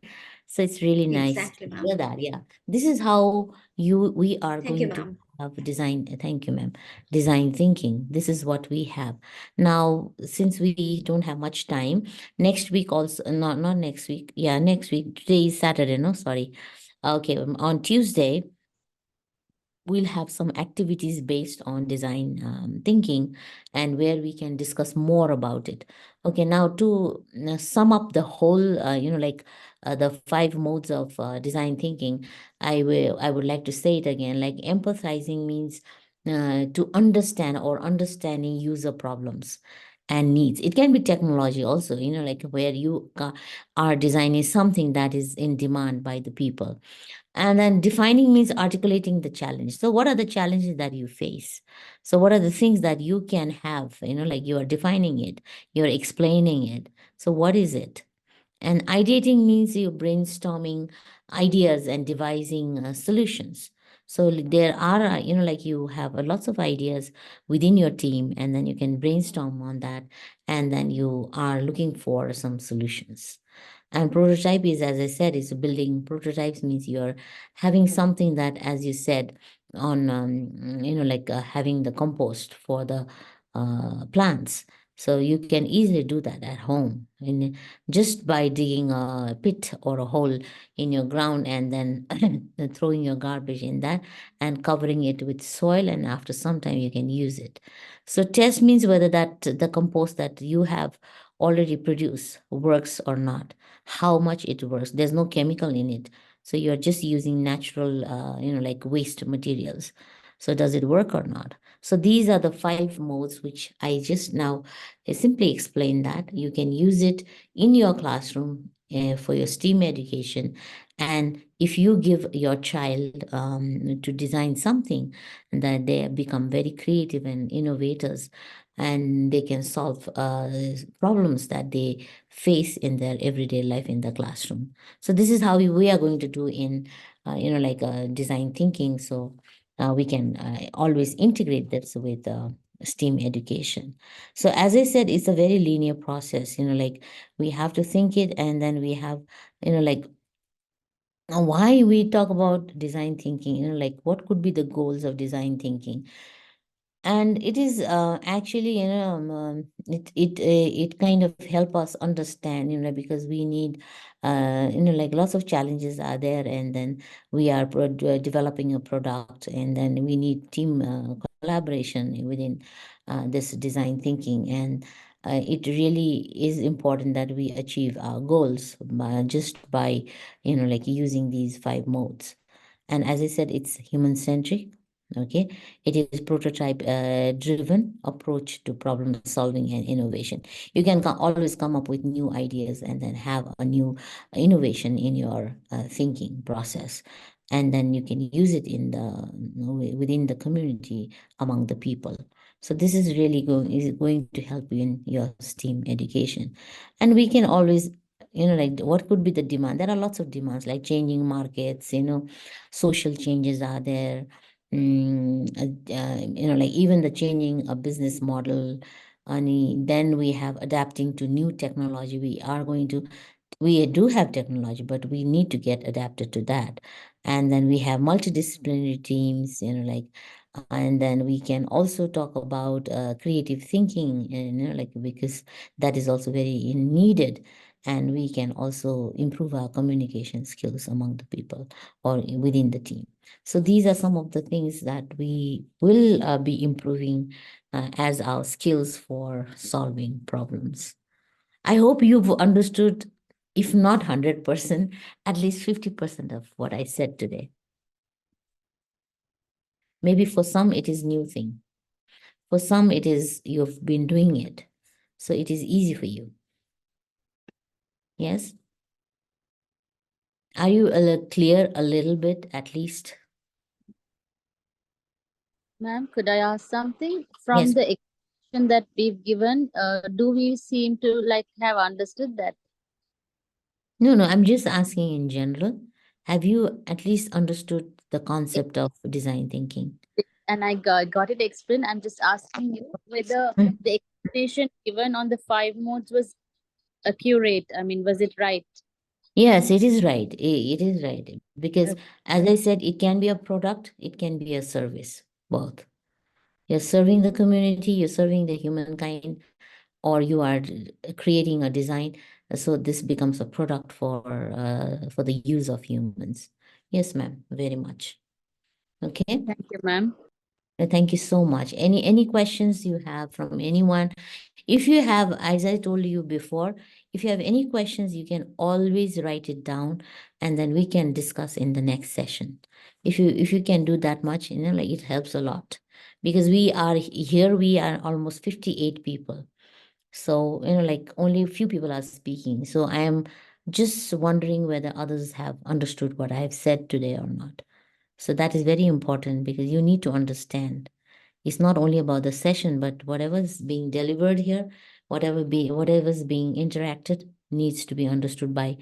So it's really nice Exactly, to ma'am. hear that. Yeah, this is how we are Thank you, going to ma'am. have design. Thank you, ma'am. Design thinking. This is what we have now. Since we don't have much time, next week also, not next week. Yeah, next week. Today is Saturday. No, sorry. Okay, on Tuesday, we'll have some activities based on design thinking, and where we can discuss more about it. Okay, now to sum up the whole, the 5 modes of design thinking, I would like to say it again. Like empathizing means to understand or understanding user problems and needs. It can be technology also, like where you are designing something that is in demand by the people. And then defining means articulating the challenge. So what are the challenges that you face? So what are the things that you can have, like you are defining it, you're explaining it. So what is it? And ideating means you're brainstorming ideas and devising solutions. So there are, like you have lots of ideas within your team, and then you can brainstorm on that, and then you are looking for some solutions. And prototype is, as I said, is building. Prototypes means you're having something that, as you said, on, like having the compost for the plants. So you can easily do that at home, just by digging a pit or a hole in your ground, and then throwing your garbage in that and covering it with soil, and after some time you can use it. So test means whether that the compost that you have already produce works or not, how much it works. There's no chemical in it. So you're just using natural, like waste materials. So does it work or not? So these are the 5 modes which I just now simply explained that you can use it in your classroom for your STEAM education. And if you give your child to design something, that they become very creative and innovators, and they can solve problems that they face in their everyday life in the classroom. So this is how we are going to do in, design thinking. So we can always integrate this with STEAM education. So as I said, it's a very linear process, like we have to think it, and then we have, why we talk about design thinking, like what could be the goals of design thinking. And it is actually, it kind of help us understand, because we need, like lots of challenges are there, and then we are developing a product, and then we need team collaboration within this design thinking. And it really is important that we achieve our goals just by, like using these 5 modes. And as I said, it's human-centric. Okay, it is prototype driven approach to problem solving and innovation. You can always come up with new ideas and then have a new innovation in your thinking process, and then you can use it in the within the community among the people. So this is really going to help you in your STEAM education. And we can always, like what could be the demand? There are lots of demands, like changing markets, social changes are there. Like even the changing a business model, and then we have adapting to new technology. We do have technology, but we need to get adapted to that. And then we have multidisciplinary teams, and then we can also talk about creative thinking, like because that is also very needed. And we can also improve our communication skills among the people or within the team. So these are some of the things that we will be improving as our skills for solving problems. I hope you've understood, if not 100%, at least 50% of what I said today. Maybe for some it is new thing. For some it is you've been doing it. So it is easy for you. Yes? Are you clear a little bit at least? Ma'am, could I ask something? From Yes. the explanation that we've given, do we seem to like have understood that? No, I'm just asking in general. Have you at least understood the concept of design thinking? And I got it explained. I'm just asking you whether the explanation given on the 5 modes was accurate. I mean, was it right? Yes, it is right. It is right. Because as I said, it can be a product, it can be a service, both. You're serving the community, you're serving the humankind, or you are creating a design. So this becomes a product for the use of humans. Yes, ma'am, very much. Okay. Thank you, ma'am. Thank you so much. Any questions you have from anyone? If you have, as I told you before, if you have any questions, you can always write it down, and then we can discuss in the next session. If you can do that much, like it helps a lot, because we are almost 58 people. So, like only a few people are speaking. So I am just wondering whether others have understood what I have said today or not. So that is very important, because you need to understand. It's not only about the session, but whatever's being delivered here, whatever's being interacted needs to be understood by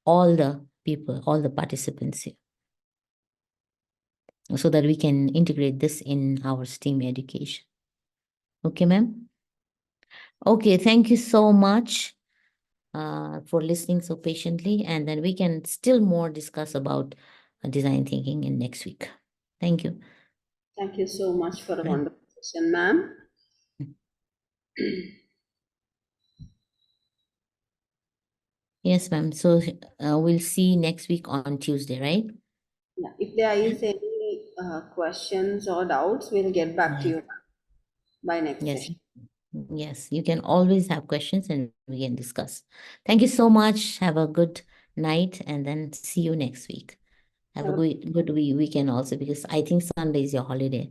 all the people, all the participants here, so that we can integrate this in our STEAM education. Okay, ma'am? Okay, thank you so much for listening so patiently, and then we can still more discuss about design thinking in next week. Thank you. Thank you so much for a wonderful session, ma'am. Yes, ma'am. So we'll see next week on Tuesday, right? Yeah. If there is any questions or doubts, we'll get back to you by next Yes. session. Yes, you can always have questions and we can discuss. Thank you so much. Have a good night and then see you next week. Have a good weekend also, because I think Sunday is your holiday.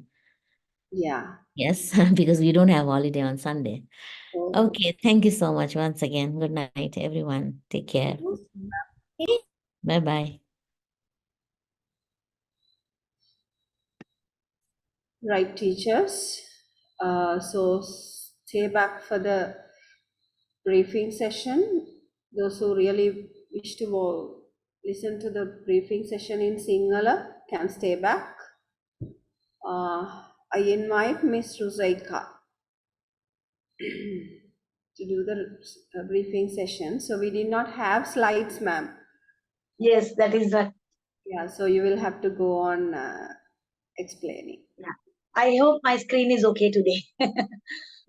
Yeah. Yes, because we don't have holiday on Sunday. So, Okay, thank you so much once again. Good night, everyone. Take care. Bye-bye. right, teachers. So stay back for the briefing session. Those who really wish to listen to the briefing session in Sinhala can stay back. I invite Miss Ruzaika to do the briefing session. So we did not have slides, ma'am. Yes, that is right. Yeah, so you will have to go on explaining. I hope my screen is okay today.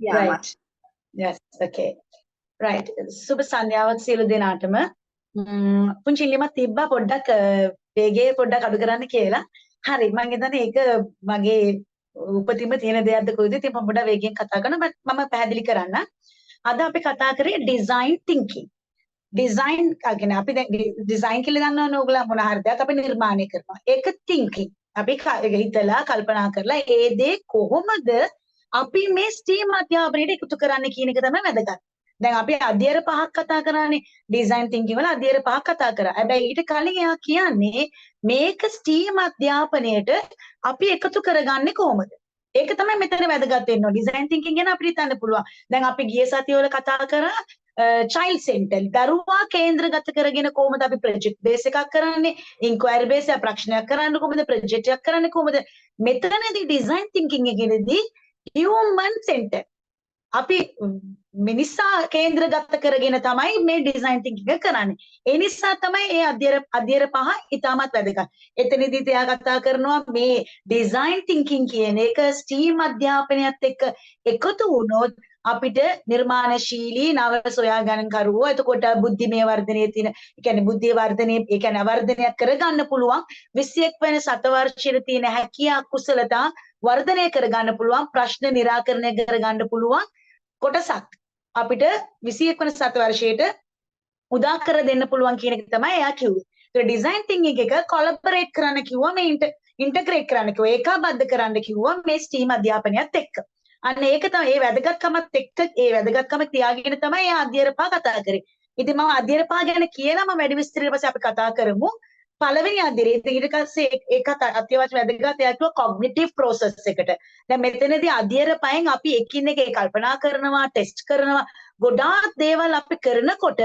Yeah, Right. much. Yes, okay. Right. සුබ සන්ධ්‍යාවක් සියලු දෙනාටම. පුංචි ඉල්ලීමක් තිබ්බා පොඩ්ඩක් වේගය පොඩ්ඩක් අඩු කරන්න කියලා. හරි මම හිතන්නේ ඒක මගේ උපතින්ම තියෙන දෙයක්ද කොයිද ඉතින් මම පොඩ්ඩක් වේගයෙන් කතා කරනවා මම පැහැදිලි කරන්න. අද අපි කතා කරේ ඩිසයින් තින්කින්. ඩිසයින් කියන්නේ අපි දැන් ඩිසයින් කියලා දන්නවනේ ඕගොල්ලෝ මොන හරි දෙයක් අපි නිර්මාණය කරනවා. ඒක තින්කින්. අපි හිතලා කල්පනා කරලා ඒ දේ කොහොමද අපි මේ STEAM අධ්‍යාපනයට එකතු කරන්න කියන එක තමයි වැදගත්. දැන් අපි අධ්‍යයන පහක් කතා කරානේ ඩිසයින් තින්කින් වල අධ්‍යයන පහක් කතා කරා. හැබැයි ඊට කලින් එයා කියන්නේ මේක STEAM අධ්‍යාපනයට අපි එකතු කරගන්නේ කොහොමද? ඒක තමයි මෙතන වැදගත් වෙන්නේ. ඩිසයින් තින්කින් ගැන අපිට හිතන්න පුළුවන්. දැන් අපි ගිය සතියේ වල කතා කරා child center දරුවා කේන්ද්‍රගත කරගෙන කොහොමද අපි ප්‍රොජෙක්ට් බේස් එකක් කරන්නේ ඉන්ක්වයරි බේස් එක ප්‍රශ්නයක් කරන්න කොහොමද ප්‍රොජෙක්ට් එකක් කරන්නේ කොහොමද මෙතනදී ඩිසයින් තින්කින් එකේදී human center අපි මිනිසා කේන්ද්‍රගත කරගෙන තමයි මේ ඩිසයින් තින්කින් එක කරන්නේ ඒ නිසා තමයි ඒ අධ්‍යයන පහ ඉතාමත් වැදගත් එතනදී එයා කතා කරනවා මේ ඩිසයින් තින්කින් කියන එක STEAM අධ්‍යාපනයත් එක්ක එකතු වුණොත් අපිට නිර්මාණශීලී නව සොයා ගන්න කරුවෝ එතකොට බුද්ධිමය වර්ධනයේ තියෙන ඒ කියන්නේ බුද්ධිය වර්ධනයේ ඒ කියන්නේ වර්ධනයක් කරගන්න පුළුවන් 21 වෙනි සතවර්ෂයේ තියෙන හැකියා කුසලතා වර්ධනය කරගන්න පුළුවන් ප්‍රශ්න निराකරණය කරගන්න පුළුවන් කොටසක් අපිට 21 වෙනි සතවර්ෂයට උදා කර දෙන්න පුළුවන් කියන එක තමයි එයා කිව්වේ. ඒ ඩිසයින් තින්කින් එක කොලැබොරේට් කරන්න කිව්වා මේ ඉන්ටග්‍රේට් කරන්න කිව්වා ඒකාබද්ධ කරන්න කිව්වා මේ STEAM අධ්‍යාපනයත් එක්ක. අන්න ඒක තමයි ඒ වැදගත්කමත් එක්ක ඒ වැදගත්කම තියාගෙන තමයි ඒ අධ්‍යයන පහ කතා කරේ. ඉතින් මම අධ්‍යයන පහ ගැන කියලා මම වැඩි විස්තර ඊට පස්සේ අපි කතා කරමු. පළවෙනි අධ්‍යයනය ඊට පස්සේ ඒකත් අත්‍යවශ්‍ය වැදගත් එයා කිව්වා කොග්නිටිව් ප්‍රොසෙස් එකට. දැන් මෙතනදී අධ්‍යයන පහෙන් අපි එකින් එක කල්පනා කරනවා, ටෙස්ට් කරනවා, ගොඩාක් දේවල් අපි කරනකොට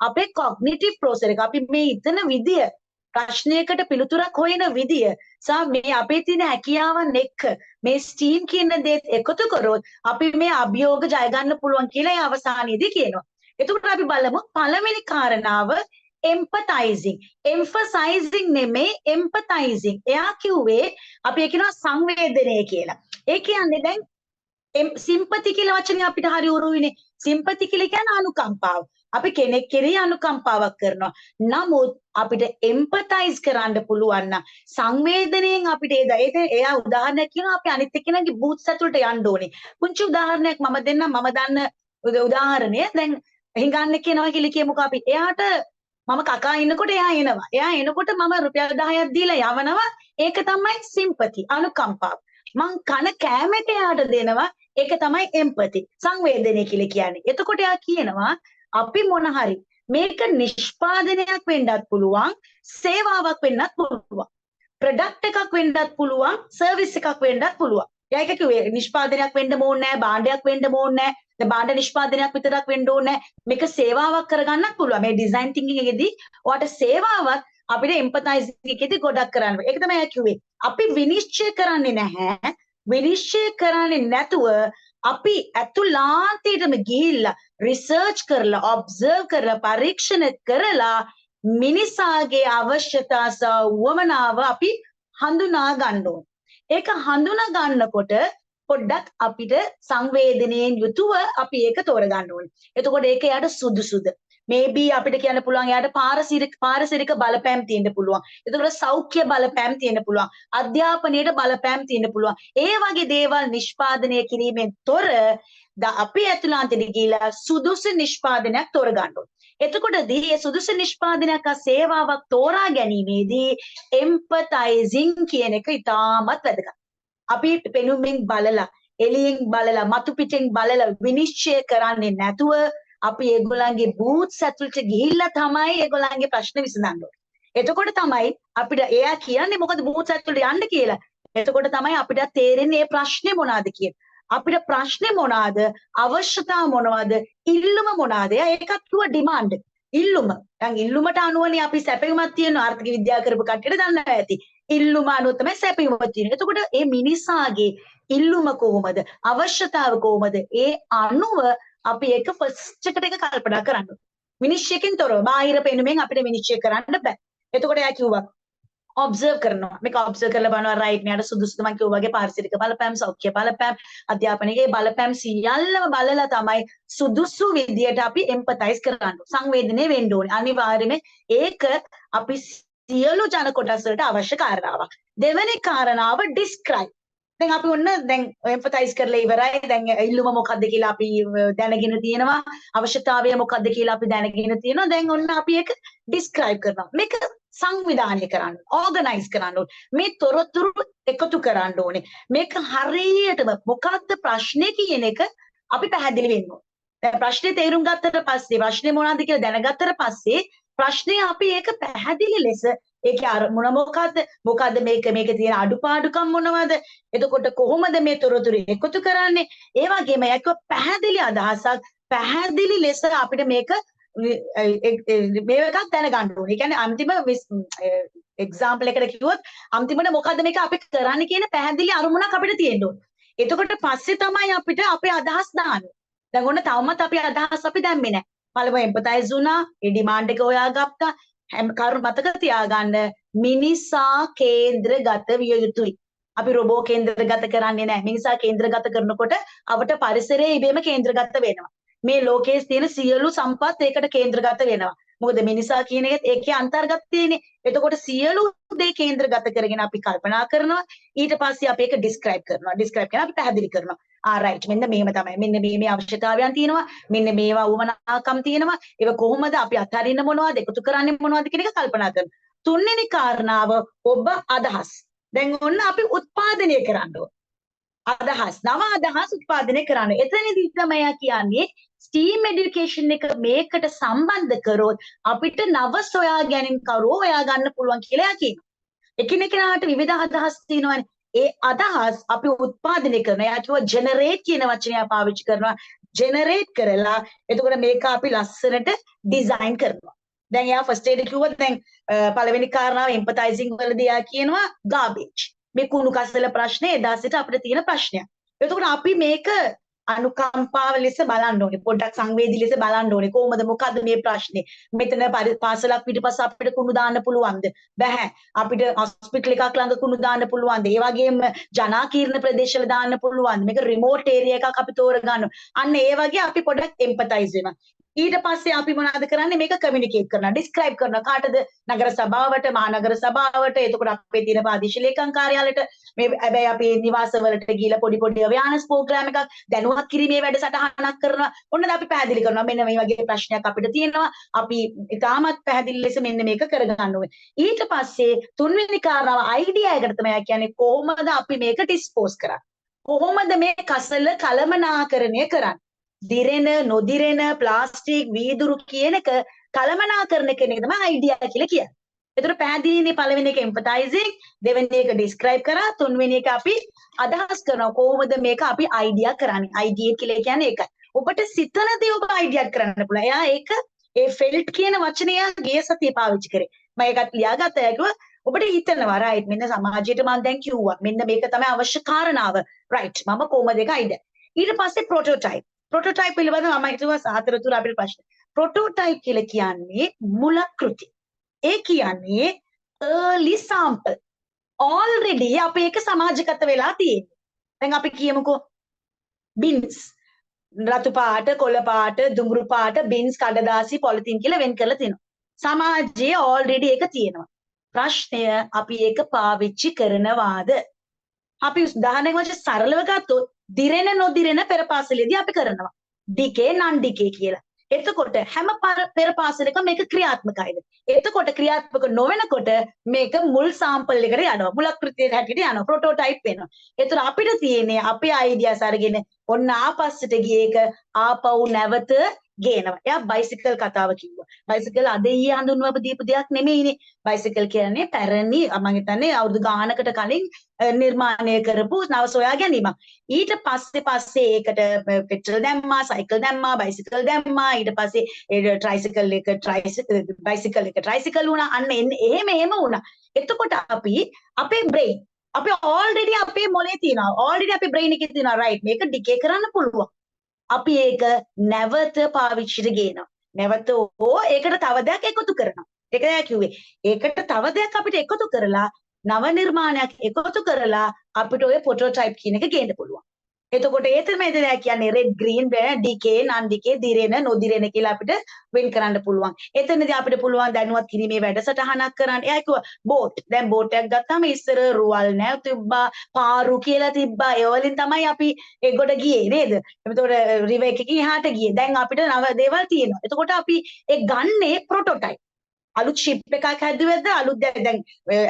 අපේ කොග්නිටිව් ප්‍රොසෙස් එක අපි මේ හිතන විදිය ප්‍රශ්නයකට පිළිතුරක් හොයන විදිය සහ මේ අපේ තියෙන හැකියාවන් එක්ක මේ STEAM කියන දේත් එකතු කරොත් අපි මේ අභියෝග ජය ගන්න පුළුවන් කියලා ඒ අවසානයේදී කියනවා. එතකොට අපි බලමු පළවෙනි කාරණාව empathizing. emphasizing නෙමෙයි empathizing. එයා කිව්වේ අපි කියනවා සංවේදනය කියලා. ඒ කියන්නේ දැන් sympathy කියලා වචනේ අපිට හරි උරුවිනේ. sympathy කියලා කියන්නේ අනුකම්පාව. අපි කෙනෙක් කෙරෙහි අනුකම්පාවක් කරනවා. නමුත් අපිට empathize කරන්න පුළුවන් නම් සංවේදනයෙන් අපිට එයා උදාහරණයක් කියනවා අපි අනිත් එක්කෙනාගේ බූත්ස් ඇතුළට යන්න ඕනේ. පුංචි උදාහරණයක් මම දෙන්නම් මම දන්න උදාහරණය දැන් හිඟන්න කියනවා කියලා කියමුකෝ අපි. එයාට මම කකා ඉන්නකොට එයා එනවා. එයා එනකොට මම රුපියල් 10ක් දීලා යවනවා. ඒක තමයි sympathy අනුකම්පාව. මං කන කෑමට එයාට දෙනවා. ඒක තමයි empathy සංවේදනය කියලා කියන්නේ. එතකොට එයා කියනවා අපි මොන හරි මේක නිෂ්පාදනයක් වෙන්නත් පුළුවන් සේවාවක් වෙන්නත් පුළුවන් ප්‍රොඩක්ට් එකක් වෙන්නත් පුළුවන් සර්විස් එකක් වෙන්නත් පුළුවන්. ඒක කිව්වේ නිෂ්පාදනයක් වෙන්න ඕනේ නැහැ භාණ්ඩයක් වෙන්න ඕනේ නැහැ. දැන් භාණ්ඩ නිෂ්පාදනයක් විතරක් වෙන්න ඕනේ නැහැ. මේක සේවාවක් කරගන්නත් පුළුවන්. මේ ඩිසයින් තින්කින් එකේදී ඔයාට සේවාවක් අපිට එම්පතයිසින් එකේදී ගොඩක් කරන්න. ඒක තමයි එයා කිව්වේ. අපි විනිශ්චය කරන්නේ නැහැ. විනිශ්චය කරන්නේ නැතුව අපි ඇතුළාන්තයටම ගිහිල්ලා රිසර්ච් කරලා ඔබ්සර්ව් කරලා පරීක්ෂණ කරලා මිනිසාගේ අවශ්‍යතා සහ වමනාව අපි හඳුනා ගන්න ඕන. ඒක හඳුනා ගන්නකොට පොඩ්ඩක් අපිට සංවේදනයෙන් යුතුව අපි ඒක තෝරගන්න ඕනේ. එතකොට ඒක යාට සුදුසුද? maybe අපිට කියන්න පුළුවන් එයාට පාරිසරික බලපෑම් තියෙන්න පුළුවන්. එතකොට සෞඛ්‍ය බලපෑම් තියෙන්න පුළුවන්. අධ්‍යාපනයට බලපෑම් තියෙන්න පුළුවන්. ඒ වගේ දේවල් නිෂ්පාදනය කිරීමෙන් තොර අපි ඇතුළාන්තයට ගිහිලා සුදුසු නිෂ්පාදනයක් තෝරගන්න ඕනේ. එතකොටදී මේ සුදුසු නිෂ්පාදනයක් සේවාවක් තෝරා ගැනීමේදී එම්පතයිසිං කියන එක ඉතාමත් වැදගත්. අපි පෙනුමින් බලලා එළියෙන් බලලා මතු පිටින් බලලා විනිශ්චය කරන්නේ නැතුව අපි ඒගොල්ලන්ගේ බූත්ස් ඇතුළට ගිහිල්ලා තමයි ඒගොල්ලන්ගේ ප්‍රශ්න විසඳන්න ඕනේ. එතකොට තමයි අපිට එයා කියන්නේ මොකද බූත්ස් ඇතුළට යන්න කියලා. එතකොට තමයි අපිට තේරෙන්නේ මේ ප්‍රශ්නේ මොනවාද කියලා. අපිට ප්‍රශ්නේ මොනවාද? අවශ්‍යතාව මොනවාද? ඉල්ලුම මොනවාද? ඒකත් කිව්ව ඩිමාන්ඩ්. ඉල්ලුම. දැන් ඉල්ලුමට අනුවනේ අපි සැපයුමක් තියෙන ආර්ථික විද්‍යාව කරපු කට්ටියට දන්නවා ඇති. ඉල්ලුම අනුව තමයි සැපයුමක් තියෙන්නේ. එතකොට මේ මිනිසාගේ ඉල්ලුම කොහොමද? අවශ්‍යතාව කොහොමද? ඒ අනුව අපි ඒක ෆස්ට් එකට එක කල්පනා කරන්න ඕනේ. විනිශ්චයකින් තොරව බාහිර පෙනුමෙන් අපිට විනිශ්චය කරන්න බෑ. එතකොට එයා කිව්වා ඔබ්සර්ව් කරනවා. මේක ඔබ්සර්ව් කරලා බලනවා රයිට් මෙයාට සුදුසුද මම කිව්වා වගේ පාරිසරික බලපෑම්, සෞඛ්‍ය බලපෑම්, අධ්‍යාපනයේ බලපෑම් සියල්ලම බලලා තමයි සුදුසු විදියට අපි එම්පතයිස් කරන්න. සංවේදනය වෙන්න ඕනේ. අනිවාර්යයෙන්ම ඒක අපි සියලු ජන කොටස් වලට අවශ්‍ය කාරණාවක්. දෙවෙනි කාරණාව ඩිස්ක්‍රයිබ්. දැන් අපි ඔන්න දැන් එම්පතයිස් කරලා ඉවරයි. දැන් ඉල්ලුම මොකද්ද කියලා අපි දැනගෙන තියෙනවා. අවශ්‍යතාවය මොකද්ද කියලා අපි දැනගෙන තියෙනවා. දැන් ඔන්න අපි ඒක ඩිස්ක්‍රයිබ් කරනවා. මේක සංවිධානය කරන්න, ඕගනයිස් කරන්න ඕනේ. මේ තොරතුරු එකතු කරන්න ඕනේ. මේක හරියටම මොකද්ද ප්‍රශ්නේ කියන එක අපි පැහැදිලි වෙන්න ඕනේ. දැන් ප්‍රශ්නේ තේරුම් ගත්තට පස්සේ ප්‍රශ්නේ මොනවද කියලා දැනගත්තට පස්සේ ප්‍රශ්නේ අපි ඒක පැහැදිලි ලෙස ඒකේ අරමුණ මොකද්ද මේකේ තියෙන අඩුපාඩුකම් මොනවද, එතකොට කොහොමද මේ තොරතුරු එකතු කරන්නේ, ඒ වගේම ඒක පැහැදිලි අදහසක් පැහැදිලි ලෙස අපිට මේක මේකක් දැනගන්න ඕනේ. ඒ කියන්නේ අන්තිම එක්සැම්පල් එකකට කිව්වොත් අන්තිමට මොකද්ද මේක අපි කරන්නේ කියන පැහැදිලි අරමුණක් අපිට තියෙන්න ඕනේ. එතකොට පස්සේ තමයි අපිට අපේ අදහස් දාන්නේ. දැන් ඔන්න තවමත් අපේ අදහස් අපි දැම්මේ නැහැ. පළමුව එම්පතයිස් වුණා, ඒ ඩිමාන්ඩ් එක හොයාගත්තා. කරුණු මතක තියාගන්න මිනිසා කේන්ද්‍රගත විය යුතුයි. අපි රොබෝ කේන්ද්‍රගත කරන්නේ නැහැ. මිනිසා කේන්ද්‍රගත කරනකොට අපට පරිසරය ඉබේම කේන්ද්‍රගත වෙනවා. මේ ලෝකයේ තියෙන සියලු සම්පත් ඒකට කේන්ද්‍රගත වෙනවා. මොකද මිනිසා කියන එකත් ඒකේ අන්තර්ගත තියෙන්නේ. එතකොට සියලු දේ කේන්ද්‍රගත කරගෙන අපි කල්පනා කරනවා. ඊට පස්සේ අපි ඒක ඩිස්ක්‍රයිබ් කරනවා. ඩිස්ක්‍රයිබ් කරලා අපි පැහැදිලි කරනවා. රයිට් මෙන්න මේව තමයි. මෙන්න මේ අවශ්‍යතාවයන් තියෙනවා. මෙන්න මේවා උවමනාකම් තියෙනවා. ඒක කොහොමද අපි අත්හරින්න මොනවද, එකතු කරන්නේ මොනවද කියන එක කල්පනා කරනවා. තුන්වෙනි කාරණාව ඔබ අදහස්. දැන් ඔන්න අපි උත්පාදනය කරන්න ඕන. අදහස් නව අදහස් උත්පාදනය කරන්න. එතනදී තමයි කියන්නේ STEAM education එක මේකට සම්බන්ධ කරොත් අපිට නව සොයා ගැනීම කරුවෝ හොයා ගන්න පුළුවන් කියලා කියනවා. එකිනෙකාට විවිධ අදහස් තියෙනවානේ. ඒ අදහස් අපි උත්පාදනය කරනවා. එයා කිව්වා ජෙනරේට් කියන වචනය පාවිච්චි කරනවා. ජෙනරේට් කරලා එතකොට මේක අපි ලස්සනට ඩිසයින් කරනවා. දැන් එයා ෆස්ට් එයිඩ් කිව්වොත් දැන් පළවෙනි කාරණාව එම්පතයිසිං වලදී එයා කියනවා garbage. මේ කුණු කසල ප්‍රශ්නේ එදා සිට අපිට තියෙන ප්‍රශ්නයක්. එතකොට අපි මේක අනුකම්පාව ලෙස බලන්න ඕනේ. පොඩ්ඩක් සංවේදී ලෙස බලන්න ඕනේ. කොහොමද මොකද්ද මේ ප්‍රශ්නේ? මෙතන පාසලක් පිටිපස්ස අපිට කුණු දාන්න පුළුවන්ද? බැහැ. අපිට හොස්පිටල් එකක් ළඟ කුණු දාන්න පුළුවන්ද? ඒ වගේම ජනාකීර්ණ ප්‍රදේශවල දාන්න පුළුවන්ද? මේක රිමෝට් ඒරියා එකක් අපි තෝරගන්න. අන්න ඒ වගේ අපි පොඩ්ඩක් එම්පතයිස් වෙනවා. ඊට පස්සේ අපි මොනවද කරන්නේ? මේක කමියුනිකේට් කරනවා, ඩිස්ක්‍රයිබ් කරනවා. කාටද? නගර සභාවට, මහනගර සභාවට, එතකොට අපේ තියෙන ප්‍රාදේශීය ලේකම් කාර්යාලයට, මේ හැබැයි අපි නිවාසවලට ගිහිලා පොඩි අව්‍යානස් ප්‍රෝග්‍රෑම් එකක් දැනුවත් කිරීමේ වැඩසටහනක් කරනවා. ඔන්න අපි පැහැදිලි කරනවා මෙන්න මේ වගේ ප්‍රශ්නයක් අපිට තියෙනවා. අපි ඉතාමත් පැහැදිලි ලෙස මෙන්න මේක කරගන්න ඕනේ. ඊට පස්සේ තුන්වෙනි කාරණාව අයිඩියා එකට තමයි කියන්නේ කොහොමද අපි මේක ඩිස්පෝස් කරන්නේ? කොහොමද මේ කසල කළමනාකරණය කරන්නේ? දිරෙන නොදිරෙන ප්ලාස්ටික් වීදුරු කියන එක කළමනාකරණය කියන එක තමයි අයිඩියා කියලා කියන්නේ. ඒතර පැහැදිලිනේ පළවෙනි එක එම්පතයිසිං, දෙවෙනි එක ඩිස්ක්‍රයිබ් කරා, තුන්වෙනි එක අපි අදහස් කරනවා කොහොමද මේක අපි අයිඩියා කරන්නේ. අයිඩියා කියලා කියන්නේ ඒකයි. ඔබට සිතන දේ ඔබ අයිඩියා කරන්න පුළුවන්. එයා ඒක ඒ ෆෙල්ට් කියන වචනය ගිය සතියේ පාවිච්චි කරේ. මම ඒකත් ලියාගත්තා. ඒක ඔබට හිතනවා රයිට් මෙන්න සමාජයට මම දැන් කිව්වා. මෙන්න මේක තමයි අවශ්‍ය කාරණාව. රයිට් මම කොහොමද ඒක අයිඩියා. ඊට පස්සේ ප්‍රොටෝටයිප්. ප්‍රොටෝටයිප් පිළිබඳව මම හිතුවා සාතරතුර අපිට ප්‍රශ්න. ප්‍රොටෝටයිප් කියලා කියන්නේ මුල කෘති. ඒ කියන්නේ early sample. already අපි ඒක සමාජගත වෙලා තියෙන්නේ. දැන් අපි කියමුකෝ බින්ස්. රතු පාට, කොළ පාට, දුඹුරු පාට, බින්ස්, කඩදාසි, පොලිතින් කියලා වෙන් කරලා තියෙනවා. සමාජයේ already ඒක තියෙනවා. ප්‍රශ්නය අපි ඒක පාවිච්චි කරනවාද? අපි උදාහරණයක් වශයෙන් සරලව ගත්තොත් දිරෙන නොදිරෙන පෙරපාසලේදී අපි කරනවා. ඩිකේ නන් ඩිකේ කියලා. එතකොට හැම පෙර පාසලක මේක ක්‍රියාත්මකයිද? එතකොට ක්‍රියාත්මක නොවෙනකොට මේක මුල් සාම්පල් එකට යනවා. මුලක්‍ෘතියට හැටියට යනවා. ප්‍රොටෝටයිප් වෙනවා. ඒතර අපිට තියෙන්නේ අපේ අයිඩියාස් අරගෙන ඔන්න ආපස්සට ගිය එක ආපහු නැවත ගේනවා. එයා බයිසිකල් කතාව කිව්වා. බයිසිකල් අද ඊයේ හඳුන්වපු දීපු දෙයක් නෙමෙයිනේ. බයිසිකල් කියන්නේ පැරණි මම හිතන්නේ අවුරුදු ගානකට කලින් නිර්මාණය කරපු නව සොයා ගැනීමක්. ඊට පස්සේ ඒකට පෙට්‍රල් දැම්මා, සයිකල් දැම්මා, බයිසිකල් දැම්මා. ඊට පස්සේ ඒ ට්‍රයිසිකල් එක බයිසිකල් එක ට්‍රයිසිකල් වුණා. අන්න එහෙම වුණා. එතකොට අපි අපේ බ්‍රේන් අපි already අපේ මොලේ තියෙනවා. already අපේ බ්‍රේන් එකේ තියෙනවා right මේක ඩිකේ කරන්න පුළුවන්. අපි ඒක නැවත පාවිච්චිට ගේනවා. නැවත ඒකට තව දෙයක් එකතු කරනවා. ඒක දැන් කිව්වේ. ඒකට තව දෙයක් අපිට එකතු කරලා නව නිර්මාණයක් එකතු කරලා අපිට ඔය ප්‍රොටෝටයිප් කියන එක ගේන්න පුළුවන්. එතකොට ඒ තමයි දැන් කියන්නේ රෙඩ් ග්‍රීන් ඩිකේ නන් ඩිකේ දිරෙන නොදිරෙන කියලා අපිට වෙන් කරන්න පුළුවන්. එතනදී අපිට පුළුවන් දැනුවත් කිරීමේ වැඩසටහනක් කරන්න. එයා කිව්වා බෝට්. දැන් බෝට් එකක් ගත්තාම ඉස්සර රුවල් නැව තිබ්බා, පාරු කියලා තිබ්බා. ඒ වලින් තමයි අපි ඒ ගොඩ ගියේ නේද? එතකොට රිවර් එකකින් එහාට ගියේ. දැන් අපිට නව දේවල් තියෙනවා. එතකොට අපි ඒ ගන්නේ ප්‍රොටෝටයිප්. අලුත් ෂිප් එකක් හැදුවද අලුත් දැන්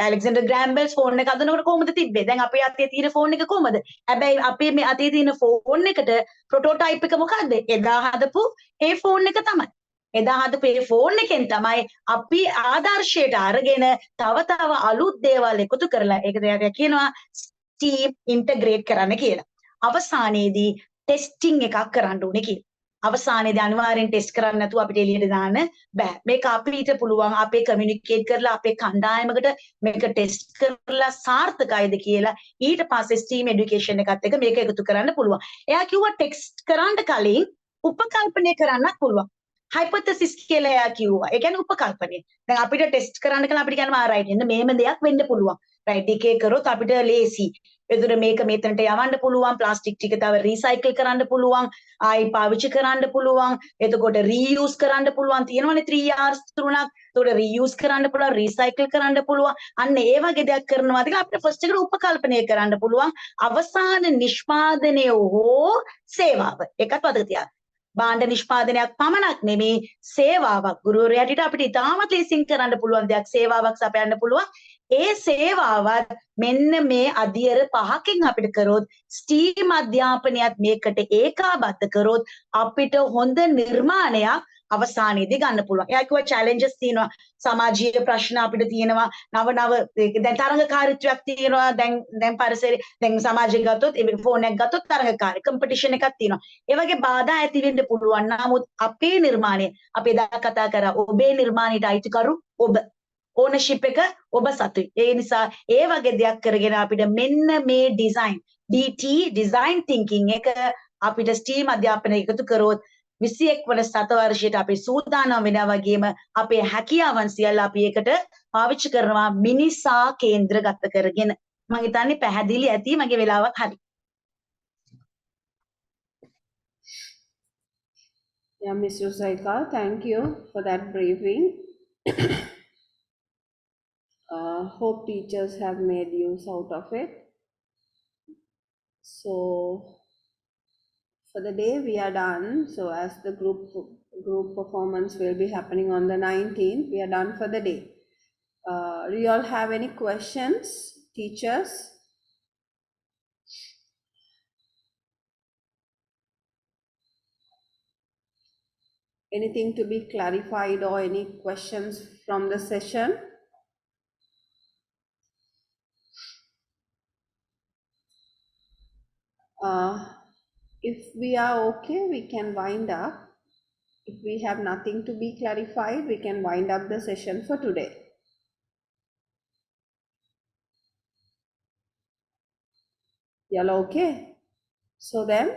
ඇලෙක්සැන්ඩර් ග්‍රෑම් බෙල්ස් ෆෝන් එක හදනකොට කොහොමද තිබ්බේ? දැන් අපේ අතේ තියෙන ෆෝන් එක කොහමද? හැබැයි අපේ මේ අතේ තියෙන ෆෝන් එකට ප්‍රොටෝටයිප් එක මොකද්ද? එදා හදපු ඒ ෆෝන් එක තමයි. එදා හදපු ඒ ෆෝන් එකෙන් තමයි අපි ආදර්ශයට අරගෙන තව අලුත් දේවල් එකතු කරලා ඒක දෙයක් කියනවා ස්ටීම් ඉන්ටග්‍රේට් කරන්න කියලා. අවසානයේදී ටෙස්ටිං එකක් කරන්න ඕනේ කියලා. අවසානයේදී අනිවාර්යෙන් ටෙස්ට් කරන්න නැතුව අපිට එළියට දාන්න බෑ. මේක අපිට පුළුවන් අපේ කමියුනිකේට් කරලා අපේ කණ්ඩායමකට මේක ටෙස්ට් කරලා සාර්ථකයිද කියලා ඊට පස්සේ ස්ටීම් এডুকেෂන් එකත් එක්ක මේක එකතු කරන්න පුළුවන්. එයා කිව්වා ටෙක්ස්ට් කරන්න කලින් උපකල්පනය කරන්නත් පුළුවන්. හයිපොතසිස් කියලා එයා කිව්වා. ඒ කියන්නේ උපකල්පනය. දැන් අපිට ටෙස්ට් කරන්න කියලා අපිට කියනවා රයිට් එන්න මෙහෙම දෙයක් වෙන්න පුළුවන්. රයිට් එකේ කරොත් අපිට ලේසි. එතකොට මේක මෙතනට යවන්න පුළුවන් ප්ලාස්ටික් ටික තව රීසයිකල් කරන්න පුළුවන් ආයි පාවිච්චි කරන්න පුළුවන් එතකොට රීයුස් කරන්න පුළුවන් තියෙනවනේ 3Rs තුනක් එතකොට රීයුස් කරන්න පුළුවන් රීසයිකල් කරන්න පුළුවන් අන්න ඒ වගේ දෙයක් කරනවාද කියලා අපිට ෆස්ට් එකට උපකල්පනය කරන්න පුළුවන් අවසාන නිෂ්පාදනය හෝ සේවාව එකත් මතක තියාගන්න භාණ්ඩ නිෂ්පාදනයක් පමණක් නෙමේ සේවාවක් ගුරුවරයාට අපිට ඉතාමත් ලේසියෙන් කරන්න පුළුවන් දෙයක් සේවාවක් සපයන්න පුළුවන් ඒ සේවාවත් මෙන්න මේ අධ්‍යයන පහකින් අපිට කරොත් ස්ටීම් අධ්‍යාපනයත් මේකට ඒකාබද්ධ කරොත් අපිට හොඳ නිර්මාණයක් අවසානයේදී ගන්න පුළුවන්. එයා කිව්වා චැලෙන්ජස් තියෙනවා සමාජීය ප්‍රශ්න අපිට තියෙනවා නව දැන් තරංගකාරීත්වයක් තියෙනවා දැන් පරිසරය දැන් සමාජය ගත්තොත් ෆෝන් එකක් ගත්තොත් තරංගකාරී කම්පිටිෂන් එකක් තියෙනවා. ඒ වගේ බාධා ඇති වෙන්න පුළුවන්. නමුත් අපේ නිර්මාණය අපි එදා කතා කරා ඔබේ නිර්මාණයට අයිතිකරු ඔබ ඕනර්ෂිප් එක ඔබ සතුයි. ඒ නිසා ඒ වගේ දෙයක් කරගෙන අපිට මෙන්න මේ ඩිසයින් DT ඩිසයින් තින්කින් එක අපිට ස්ටීම් අධ්‍යාපනය එකතු කරොත් 21 වන සතවර්ෂයට අපි සූදානම් වෙනවා වගේම අපේ හැකියාවන් සියල්ල අපි ඒකට පාවිච්චි කරනවා මිනිසා කේන්ද්‍රගත කරගෙන. මම හිතන්නේ පැහැදිලි ඇති මගේ වෙලාවක් හරි. Yeah, Mr. Saika, thank you for that briefing. Hope teachers have made use out of it. So for the day we are done. So as the group performance will be happening on the 19th, we are done for the day. Do you all have any questions, teachers? Anything to be clarified or any questions from the session? If we are okay, we can wind up. If we have nothing to be clarified, we can wind up the session for today. Y'all okay? So then,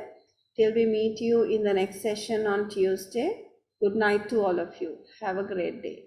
till we meet you in the next session on Tuesday, good night to all of you. Have a great day.